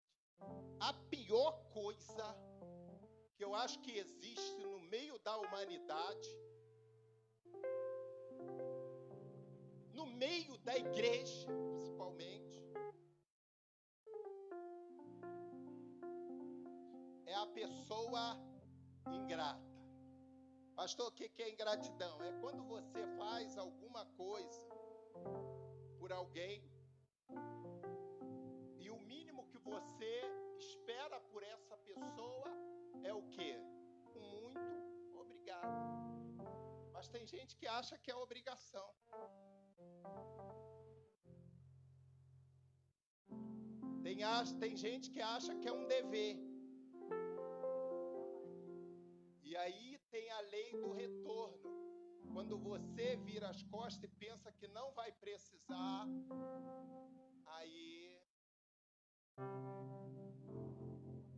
A pior coisa que eu acho que existe no meio da humanidade, no meio da igreja, principalmente, é a pessoa ingrata. Pastor, o que é ingratidão? É quando você faz alguma coisa por alguém e o mínimo que você espera por essa pessoa é o quê? Muito obrigado. Mas tem gente que acha que é obrigação. Tem gente que acha que é um dever. E aí tem a lei do retorno. Quando você vira as costas e pensa que não vai precisar, aí...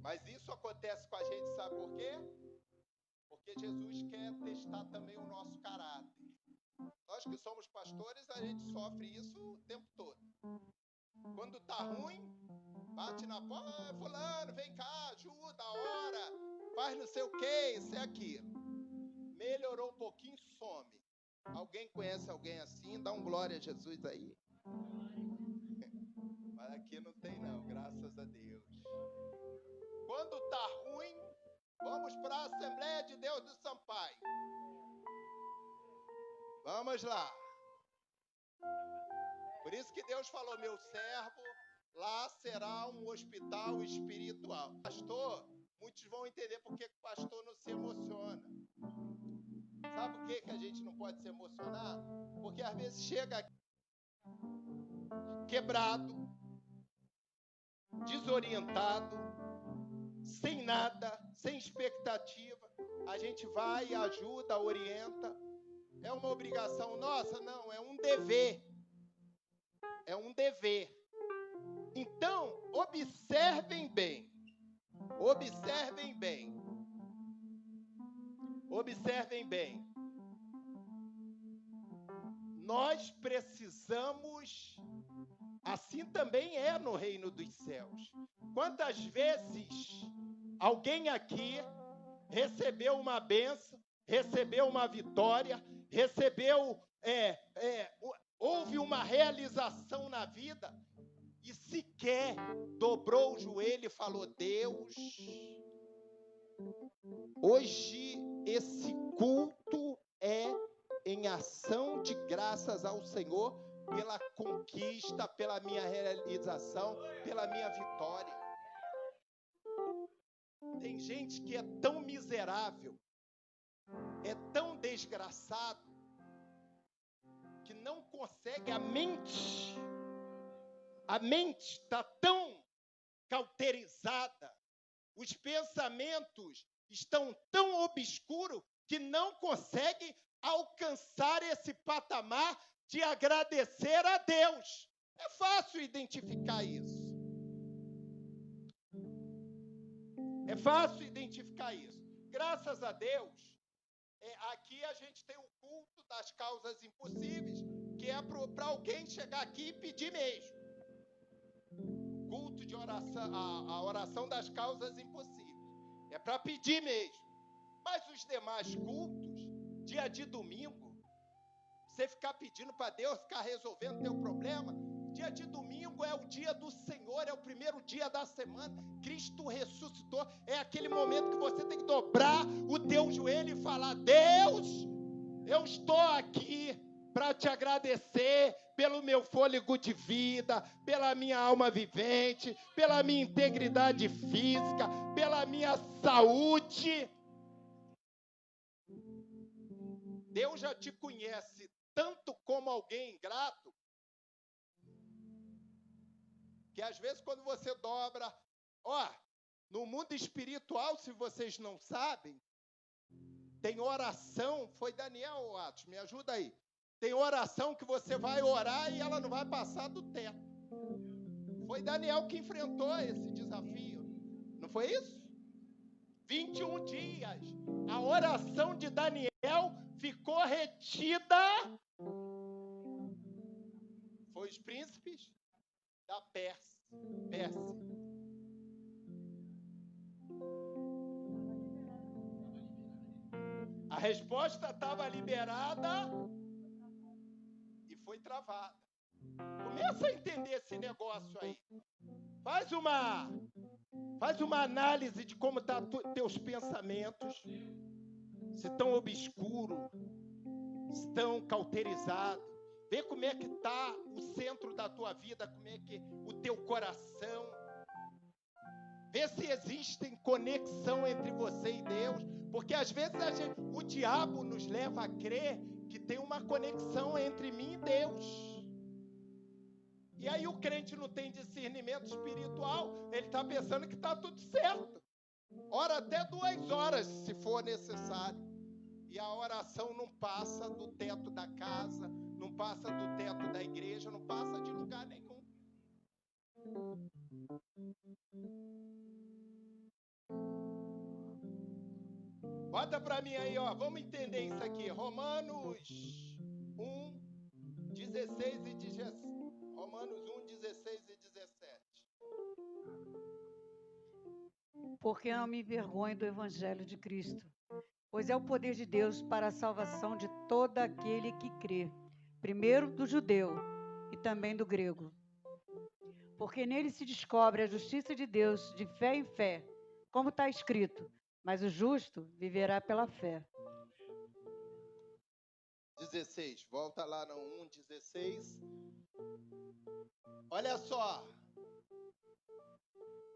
Mas isso acontece com a gente, sabe por quê? Porque Jesus quer testar também o nosso caráter. Nós que somos pastores, a gente sofre isso o tempo todo. Quando tá ruim, bate na porta, fulano, vem cá, ajuda, ora, faz não sei o que, isso é aquilo. Melhorou um pouquinho, some. Alguém conhece alguém assim? Dá um glória a Jesus aí. Mas aqui não tem não, graças a Deus. Quando tá ruim, vamos para a Assembleia de Deus do Sampaio. Vamos lá. Por isso que Deus falou, meu servo, lá será um hospital espiritual. Pastor, muitos vão entender por que o pastor não se emociona. Sabe por que a gente não pode se emocionar? Porque às vezes chega quebrado, desorientado, sem nada, sem expectativa. A gente vai, ajuda, orienta. É uma obrigação nossa? Não, é um dever. É um dever. Então, observem bem. Observem bem. Observem bem. Nós precisamos, assim também é no reino dos céus. Quantas vezes alguém aqui recebeu uma bênção, recebeu uma vitória, houve uma realização na vida e sequer dobrou o joelho e falou, Deus, hoje esse culto é em ação de graças ao Senhor pela conquista, pela minha realização, pela minha vitória. Tem gente que é tão miserável, é tão desgraçado, que não consegue, a mente está tão cauterizada, os pensamentos estão tão obscuros que não consegue alcançar esse patamar de agradecer a Deus. É fácil identificar isso. É fácil identificar isso. Graças a Deus, aqui a gente tem o culto das causas impossíveis, que é para alguém chegar aqui e pedir mesmo. Culto de oração, a oração das causas impossíveis. É para pedir mesmo. Mas os demais cultos, dia de domingo, você ficar pedindo para Deus, ficar resolvendo o teu problema, dia de domingo é o dia do Senhor, é o primeiro dia da semana. Cristo ressuscitou. É aquele momento que você tem que dobrar o teu joelho e falar: Deus, eu estou aqui para te agradecer pelo meu fôlego de vida, pela minha alma vivente, pela minha integridade física, pela minha saúde. Deus já te conhece tanto como alguém ingrato, que às vezes quando você dobra, no mundo espiritual, se vocês não sabem, tem oração, foi Daniel ou Atos, me ajuda aí. Tem oração que você vai orar e ela não vai passar do teto. Foi Daniel que enfrentou esse desafio, não foi isso? 21 dias, a oração de Daniel ficou retida. Foi os príncipes da Pérsia. A resposta estava liberada e foi travada. Começa a entender esse negócio aí. Faz uma análise de como estão teus pensamentos. Se estão obscuros, se estão cauterizados. Vê como é que está o centro da tua vida, como é que o teu coração. Vê se existe conexão entre você e Deus. Porque às vezes o diabo nos leva a crer que tem uma conexão entre mim e Deus. E aí o crente não tem discernimento espiritual, ele está pensando que está tudo certo. Ora até 2 horas, se for necessário. E a oração não passa do teto da casa, não passa do teto da igreja, não passa de lugar nenhum. Bota para mim aí, vamos entender isso aqui. Romanos 1, 16 e 17. Romanos 1, 16 e 17. Porque não me envergonho do evangelho de Cristo, pois é o poder de Deus para a salvação de todo aquele que crê, primeiro do judeu e também do grego. Porque nele se descobre a justiça de Deus de fé em fé, como está escrito: mas o justo viverá pela fé. 16, volta lá no 1:16. Olha só.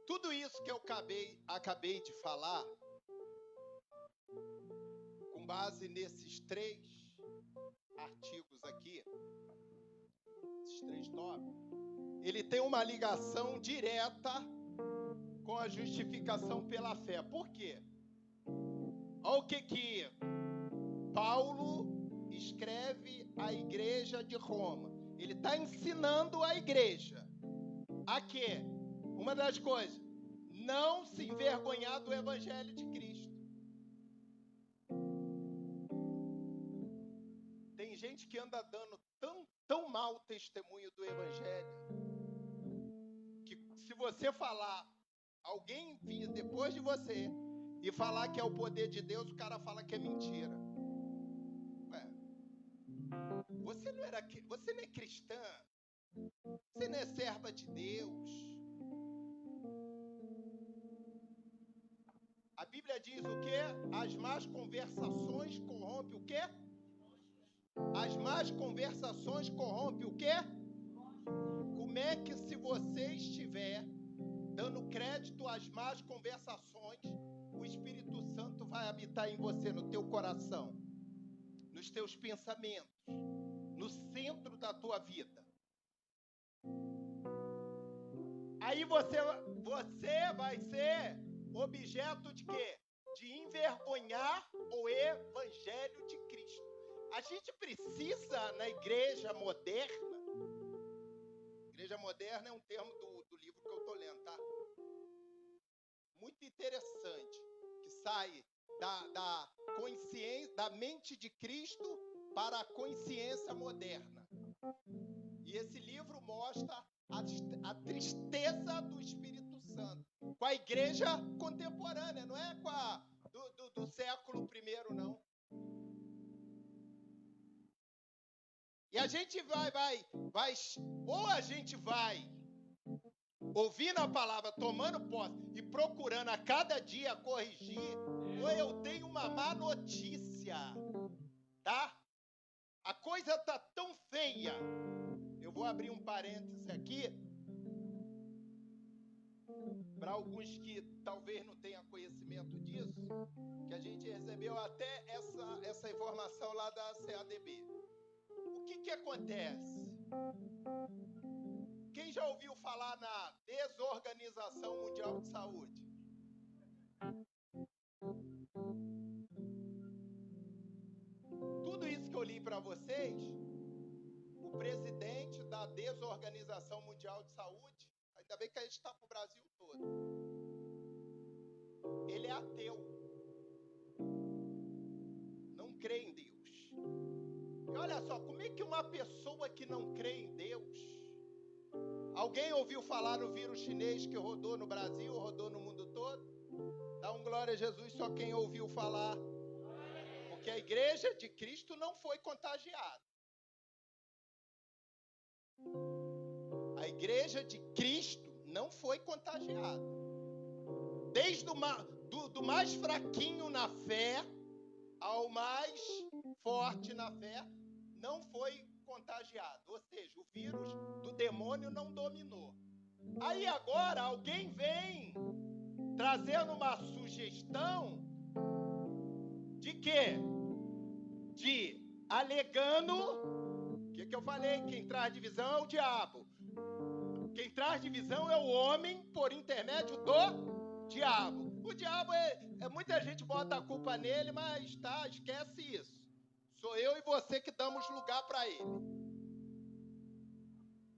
Tudo isso que eu acabei de falar, com base nesses 3 artigos aqui, esses 3 tópicos, ele tem uma ligação direta com a justificação pela fé. Por quê? Olha o que Paulo escreve à igreja de Roma. Ele está ensinando a igreja a quê? Uma das coisas, não se envergonhar do evangelho de Cristo. Tem gente que anda dando tão mau testemunho do evangelho, que se você falar, alguém vir depois de você e falar que é o poder de Deus, o cara fala que é mentira. Você não é cristã, você não é serva de Deus. A Bíblia diz o quê? As más conversações corrompem o quê? As más conversações corrompem o quê? Como é que, se você estiver dando crédito às más conversações, o Espírito Santo vai habitar em você, no teu coração, nos teus pensamentos, no centro da tua vida? Aí você vai ser objeto de quê? De envergonhar o evangelho de Cristo. A gente precisa, na igreja moderna, igreja moderna é um termo do livro que eu estou lendo, tá? muito interessante, que sai da consciência, da mente de Cristo para a consciência moderna. E esse livro mostra a tristeza do Espírito Santo com a igreja contemporânea, não é com a do século I, não. E a gente vai, ou a gente vai ouvindo a palavra, tomando posse e procurando a cada dia corrigir, ou eu tenho uma má notícia, tá? A coisa tá tão feia. Eu vou abrir um parêntese aqui, para alguns que talvez não tenham conhecimento disso, que a gente recebeu até essa informação lá da CADB. O que acontece? Quem já ouviu falar na Desorganização Mundial de Saúde? Tudo isso que eu li para vocês, o presidente da Desorganização Mundial de Saúde, ainda bem que a gente está para o Brasil todo, ele é ateu. Não crê em Deus. E olha só, como é que uma pessoa que não crê em Deus... Alguém ouviu falar no vírus chinês que rodou no Brasil, rodou no mundo todo? Dá um glória a Jesus só quem ouviu falar. Porque a igreja de Cristo não foi contagiada. A igreja de Cristo não foi contagiada. Desde do mais fraquinho na fé ao mais forte na fé, não foi contagiado. Ou seja, o vírus do demônio não dominou. Aí agora alguém vem trazendo uma sugestão de quê? De alegando, o que eu falei? Quem traz divisão é o diabo. Quem traz divisão é o homem por intermédio do diabo. O diabo muita gente bota a culpa nele, mas esquece isso. Sou eu e você que damos lugar para ele.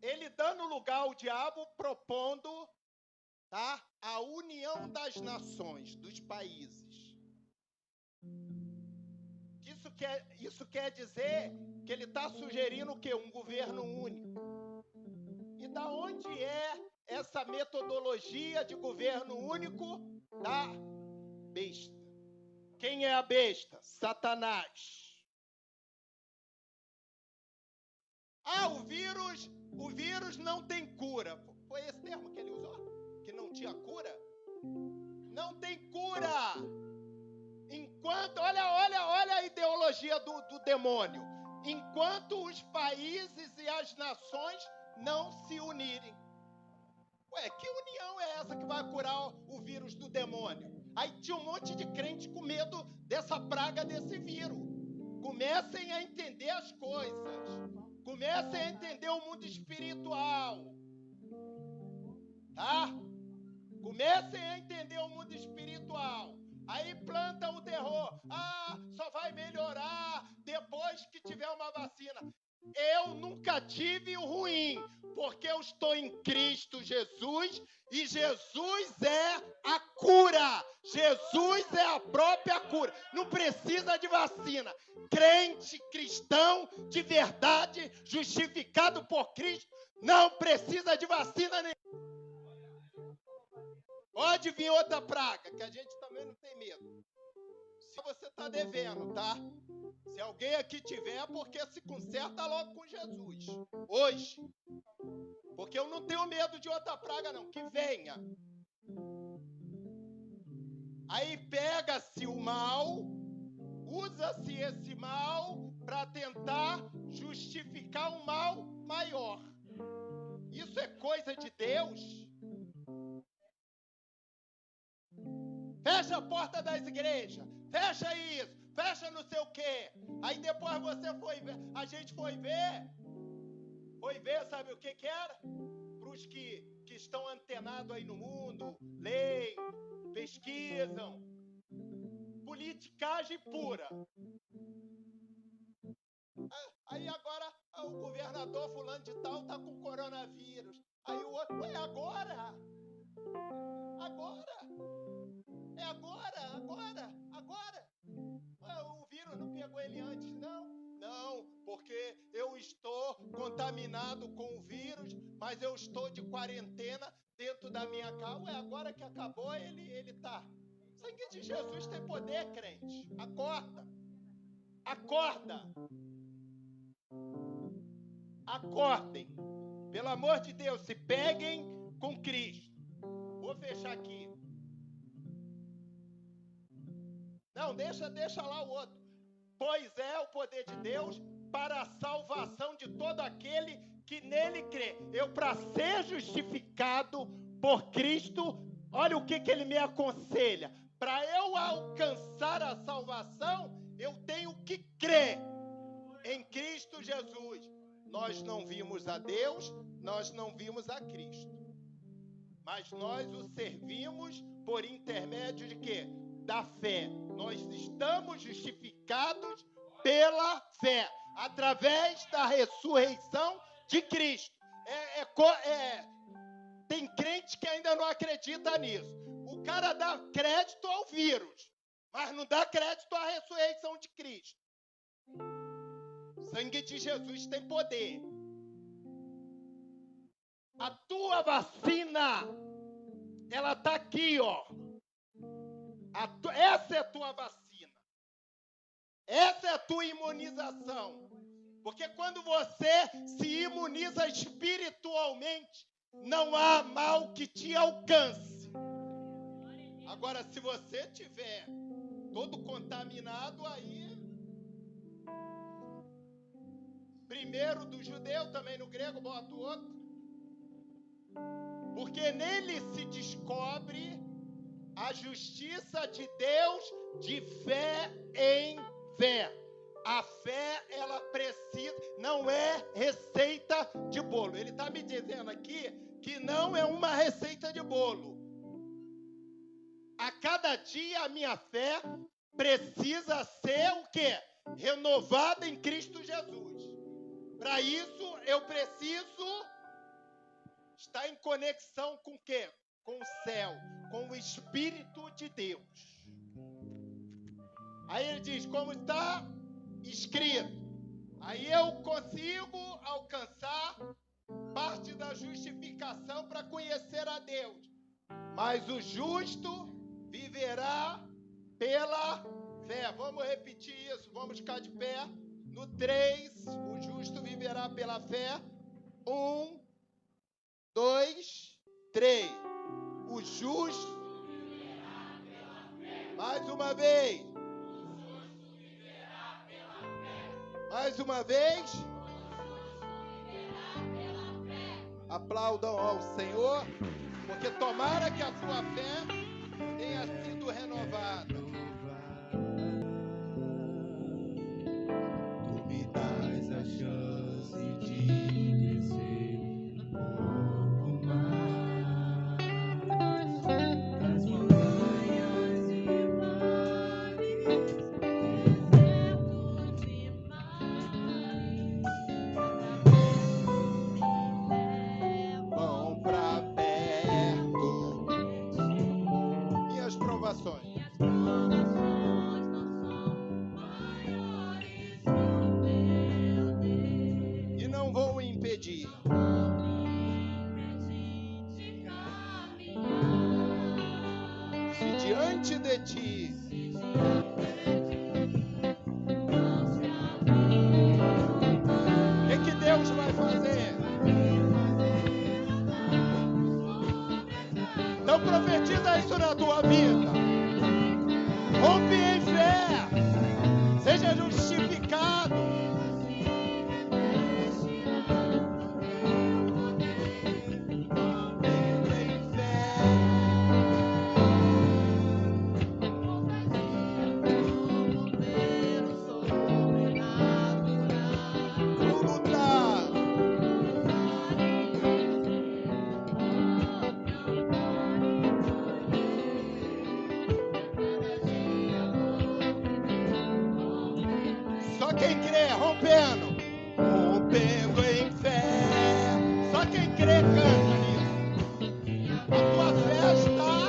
Ele dando lugar ao diabo, propondo, tá, a união das nações, dos países. Isso quer dizer que ele está sugerindo o quê? Um governo único. E da onde é essa metodologia de governo único? Da besta. Quem é a besta? Satanás. O vírus não tem cura. Foi esse termo que ele usou? Que não tinha cura? Não tem cura. Enquanto, olha a ideologia do demônio. Enquanto os países e as nações não se unirem. Que união é essa que vai curar o vírus do demônio? Aí tinha um monte de crente com medo dessa praga, desse vírus. Comecem a entender as coisas. Comecem a entender o mundo espiritual. Tá? Comecem a entender o mundo espiritual. Aí planta o terror. Só vai melhorar depois que tiver uma vacina. Eu nunca tive o ruim, porque eu estou em Cristo Jesus e Jesus é a cura. Jesus é a própria cura. Não precisa de vacina. Crente, cristão, de verdade, justificado por Cristo, não precisa de vacina nenhuma. Pode vir outra praga, que a gente também não tem medo. Se você está devendo, tá? Se alguém aqui tiver, porque se conserta logo com Jesus. Hoje. Porque eu não tenho medo de outra praga, não. Que venha. Aí pega-se o mal, usa-se esse mal para tentar justificar um mal maior. Isso é coisa de Deus? Fecha a porta das igrejas. Fecha isso. Fecha não sei o quê. Aí depois a gente foi ver, sabe o que era? Para os que estão antenados aí no mundo, leem, pesquisam. Politicagem pura. Aí agora o governador fulano de tal está com coronavírus. Aí o outro, agora? Agora? agora. O vírus não pegou ele antes, não? Não, porque eu estou contaminado com o vírus, mas eu estou de quarentena dentro da minha casa. Agora que acabou, ele tá. O sangue de Jesus tem poder, crente. Acorda. Acordem. Pelo amor de Deus, se peguem com Cristo. Vou fechar aqui. Não, deixa lá o outro. Pois é o poder de Deus para a salvação de todo aquele que nele crê. Eu, para ser justificado por Cristo, olha o que ele me aconselha. Para eu alcançar a salvação, eu tenho que crer em Cristo Jesus. Nós não vimos a Deus, nós não vimos a Cristo. Mas nós o servimos por intermédio de quê? Da fé. Nós estamos justificados pela fé, através da ressurreição de Cristo. Tem crente que ainda não acredita nisso. O cara dá crédito ao vírus, mas não dá crédito à ressurreição de Cristo. O sangue de Jesus tem poder. A tua vacina, ela está aqui, ó. Essa é a tua vacina. Essa é a tua imunização. Porque quando você se imuniza espiritualmente, não há mal que te alcance. Agora, se você tiver todo contaminado, aí... Primeiro do judeu, também no grego, bota o outro. Porque nele se descobre a justiça de Deus de fé em fé. A fé, ela precisa, não é receita de bolo. Ele está me dizendo aqui que não é uma receita de bolo. A cada dia a minha fé precisa ser o quê? Renovada em Cristo Jesus. Para isso, eu preciso estar em conexão com o quê? Com o céu, com o Espírito de Deus. Aí ele diz, como está escrito. Aí eu consigo alcançar parte da justificação para conhecer a Deus. Mas o justo viverá pela fé. Vamos repetir isso, vamos ficar de pé. No 3, o justo viverá pela fé. 1, 2, 3. O justo viverá pela fé. Mais uma vez. O justo viverá pela fé. Mais uma vez. O justo viverá pela fé. Aplaudam ao Senhor, porque tomara que a sua fé tenha sido renovada. Tu me dás a chance de crescer um pouco mais. Das montanhas e vales, desertos e mares, cada vez me levam Pra perto. Minhas provações. Minhas provações não são maiores que o meu Deus. E não vão impedir Não me impede de caminhar. se diante de ti Se diante de ti não se abrir o mar, o que Deus vai fazer? Então profetiza isso na tua vida. Rompe em fé. Seja justificado. Em fé. Como tá? Só quem crê, rompendo. Rompendo em fé. Só quem crê canta isso. A tua fé está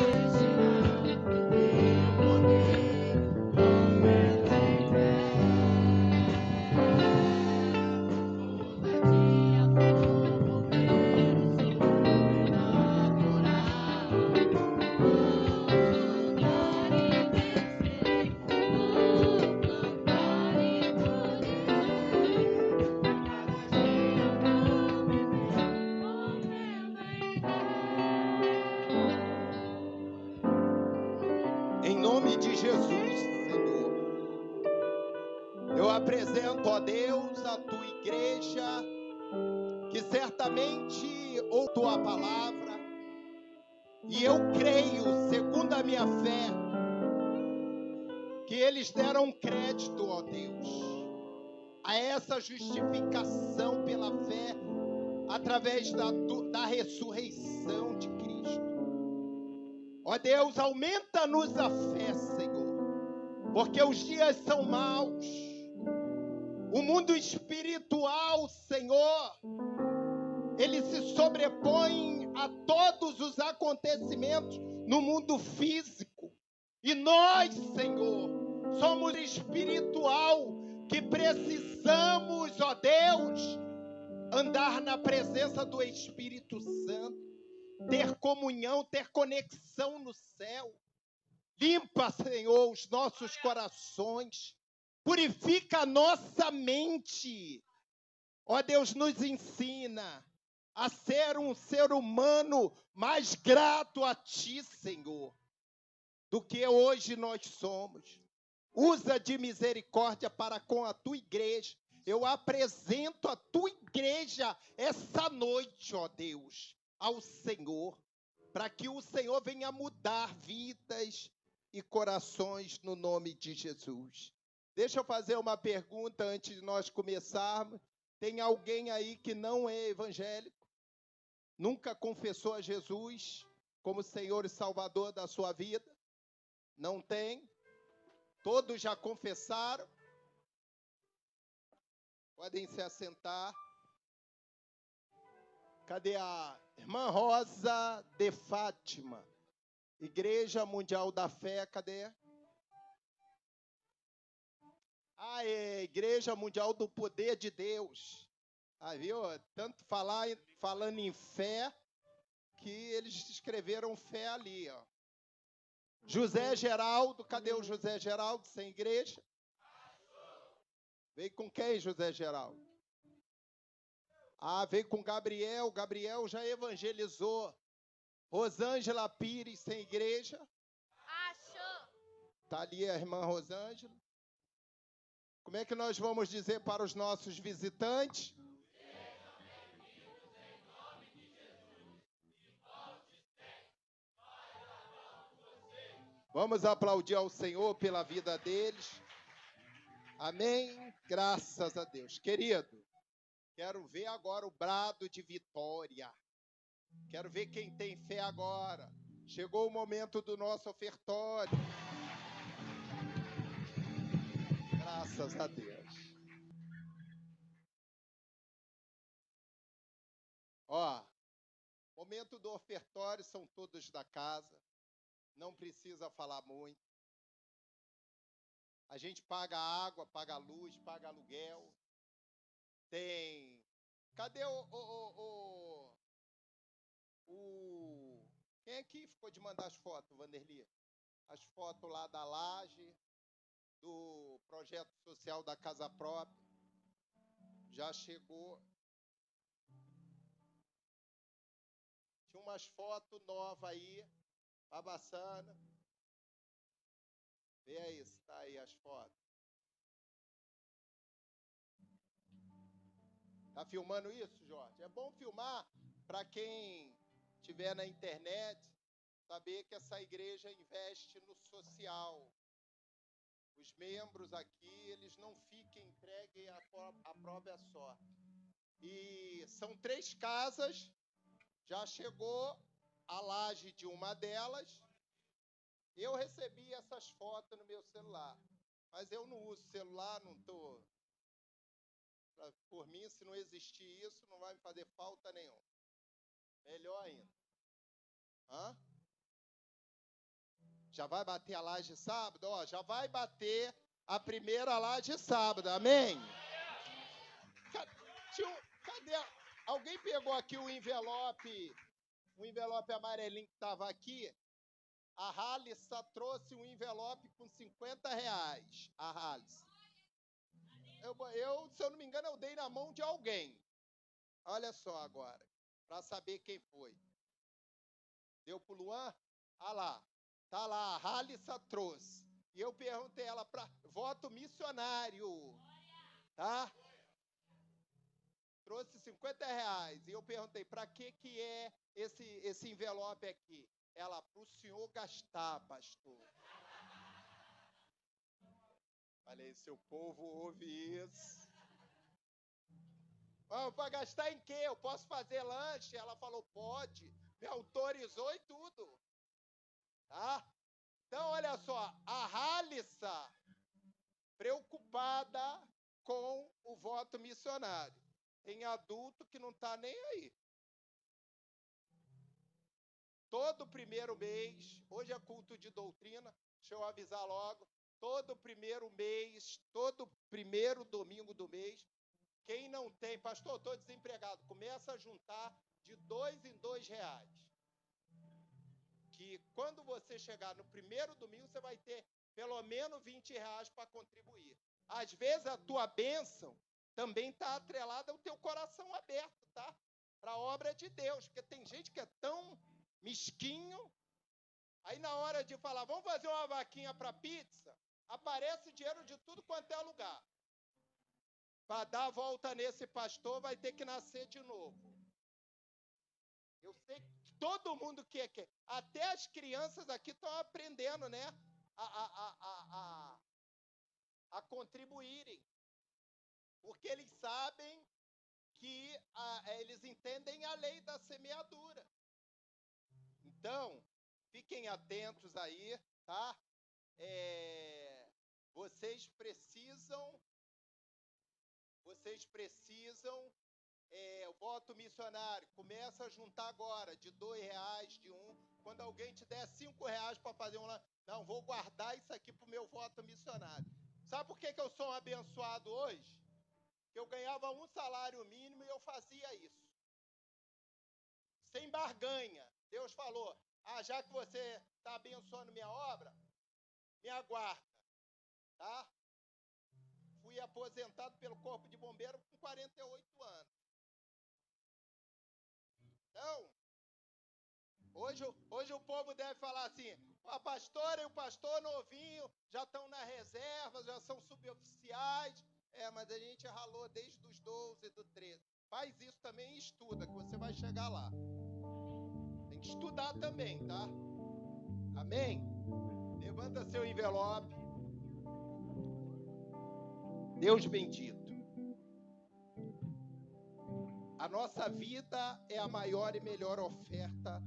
Jesus, Senhor. Eu apresento, ó Deus, a tua igreja, que certamente ouviu a palavra, e eu creio, segundo a minha fé, que eles deram crédito, ó Deus, a essa justificação pela fé, através da ressurreição de Cristo. Ó Deus, aumenta-nos a fé, Senhor, porque os dias são maus. O mundo espiritual, Senhor, ele se sobrepõe a todos os acontecimentos no mundo físico. E nós, Senhor, somos espiritual que precisamos, ó Deus, andar na presença do Espírito Santo, ter comunhão, ter conexão no céu. Limpa, Senhor, os nossos corações, purifica a nossa mente. Ó Deus, nos ensina a ser um ser humano mais grato a Ti, Senhor, do que hoje nós somos. Usa de misericórdia para com a Tua igreja. Eu apresento a Tua igreja essa noite, ó Deus, ao Senhor, para que o Senhor venha mudar vidas e corações no nome de Jesus. Deixa eu fazer uma pergunta antes de nós começarmos. Tem alguém aí que não é evangélico? Nunca confessou a Jesus como Senhor e Salvador da sua vida? Não tem? Todos já confessaram? Podem se assentar. Cadê a irmã Rosa de Fátima? Igreja Mundial da Fé, cadê? Ah, é Igreja Mundial do Poder de Deus. Ah, viu? Tanto falando em fé, que eles escreveram fé ali, ó. José Geraldo, cadê o José Geraldo sem igreja? Veio com quem, José Geraldo? Ah, veio com Gabriel. Gabriel já evangelizou. Rosângela Pires sem igreja. Achou. Está ali a irmã Rosângela. Como é que nós vamos dizer para os nossos visitantes? Vamos aplaudir ao Senhor pela vida deles. Amém? Graças a Deus. Querido, quero ver agora o brado de vitória. Quero ver quem tem fé agora. Chegou o momento do nosso ofertório. Graças a Deus. Ó, momento do ofertório, são todos da casa. Não precisa falar muito. A gente paga água, paga luz, paga aluguel. Tem... Cadê Quem é que ficou de mandar as fotos, Vanderli? As fotos lá da laje, do projeto social da Casa Própria. Já chegou. Tinha umas fotos novas aí, Babassana. Vê aí se está aí as fotos. Tá filmando isso, Jorge? É bom filmar para quem estiver na internet, saber que essa igreja investe no social. Os membros aqui, eles não fiquem entregues à própria sorte. E são 3 casas, já chegou a laje de uma delas. Eu recebi essas fotos no meu celular, mas eu não uso celular, não estou... Por mim, se não existir isso, não vai me fazer falta nenhuma. Melhor ainda. Hã? Já vai bater a laje sábado? Ó, já vai bater a primeira laje sábado, amém? Cadê? Alguém pegou aqui o envelope amarelinho que estava aqui? A Halissa trouxe um envelope com R$50. A Halissa. Se eu não me engano, eu dei na mão de alguém. Olha só agora, para saber quem foi. Deu pro Luan? Ah lá, tá lá, a Halissa trouxe. E eu perguntei ela para voto missionário, tá? Trouxe R$50. E eu perguntei, para que é esse envelope aqui? Ela, para o senhor gastar, pastor. Falei, seu povo ouve isso. Para gastar em quê? Eu posso fazer lanche? Ela falou, pode. Me autorizou e tudo. Tá? Então, olha só, a Ralissa, preocupada com o voto missionário. Tem adulto que não está nem aí. Todo primeiro mês, hoje é culto de doutrina, deixa eu avisar logo, todo primeiro mês, todo primeiro domingo do mês, quem não tem, pastor, estou desempregado, começa a juntar de R$2 em R$2. Que quando você chegar no primeiro domingo, você vai ter pelo menos R$20 para contribuir. Às vezes a tua bênção também está atrelada ao teu coração aberto, tá? Para a obra de Deus, porque tem gente que é tão mesquinho, aí na hora de falar, vamos fazer uma vaquinha para pizza, aparece dinheiro de tudo quanto é lugar. Para dar a volta nesse pastor, vai ter que nascer de novo. Eu sei que todo mundo quer. Até as crianças aqui estão aprendendo, né? A contribuírem. Porque eles sabem que eles entendem a lei da semeadura. Então, fiquem atentos aí, tá? Vocês precisam o voto missionário, começa a juntar agora, de R$2, de R$1. Quando alguém te der R$5 para fazer não, vou guardar isso aqui para o meu voto missionário. Sabe por que eu sou um abençoado hoje? Que eu ganhava um salário mínimo e eu fazia isso. Sem barganha. Deus falou, já que você está abençoando minha obra, me aguarda, tá? Fui aposentado pelo Corpo de Bombeiro com 48 anos. Então, hoje o povo deve falar assim, a pastora e o pastor novinho já estão na reserva, já são suboficiais. Mas a gente ralou desde os 12 e do 13. Faz isso também e estuda, que você vai chegar lá. Tem que estudar também, tá? Amém? Levanta seu envelope. Deus bendito. A nossa vida é a maior e melhor oferta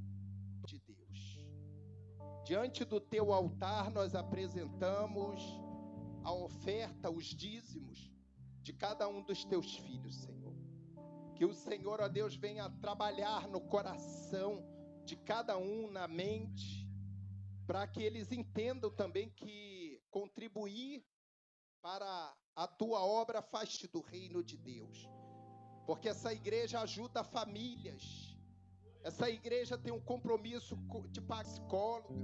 de Deus. Diante do teu altar nós apresentamos a oferta, os dízimos de cada um dos teus filhos, Senhor. Que o Senhor, ó Deus, venha trabalhar no coração de cada um, na mente, para que eles entendam também que contribuir para a tua obra faz-te do reino de Deus. Porque essa igreja ajuda famílias. Essa igreja tem um compromisso de psicóloga,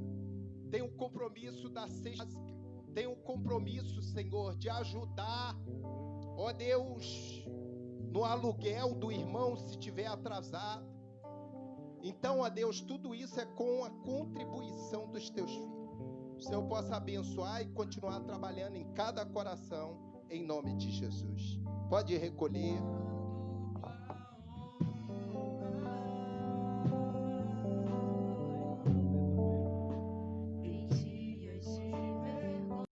tem um compromisso da cesta básica, tem um compromisso, Senhor, de ajudar, ó Deus, no aluguel do irmão se tiver atrasado. Então, ó Deus, tudo isso é com a contribuição dos teus filhos. O Senhor possa abençoar e continuar trabalhando em cada coração, em nome de Jesus. Pode recolher.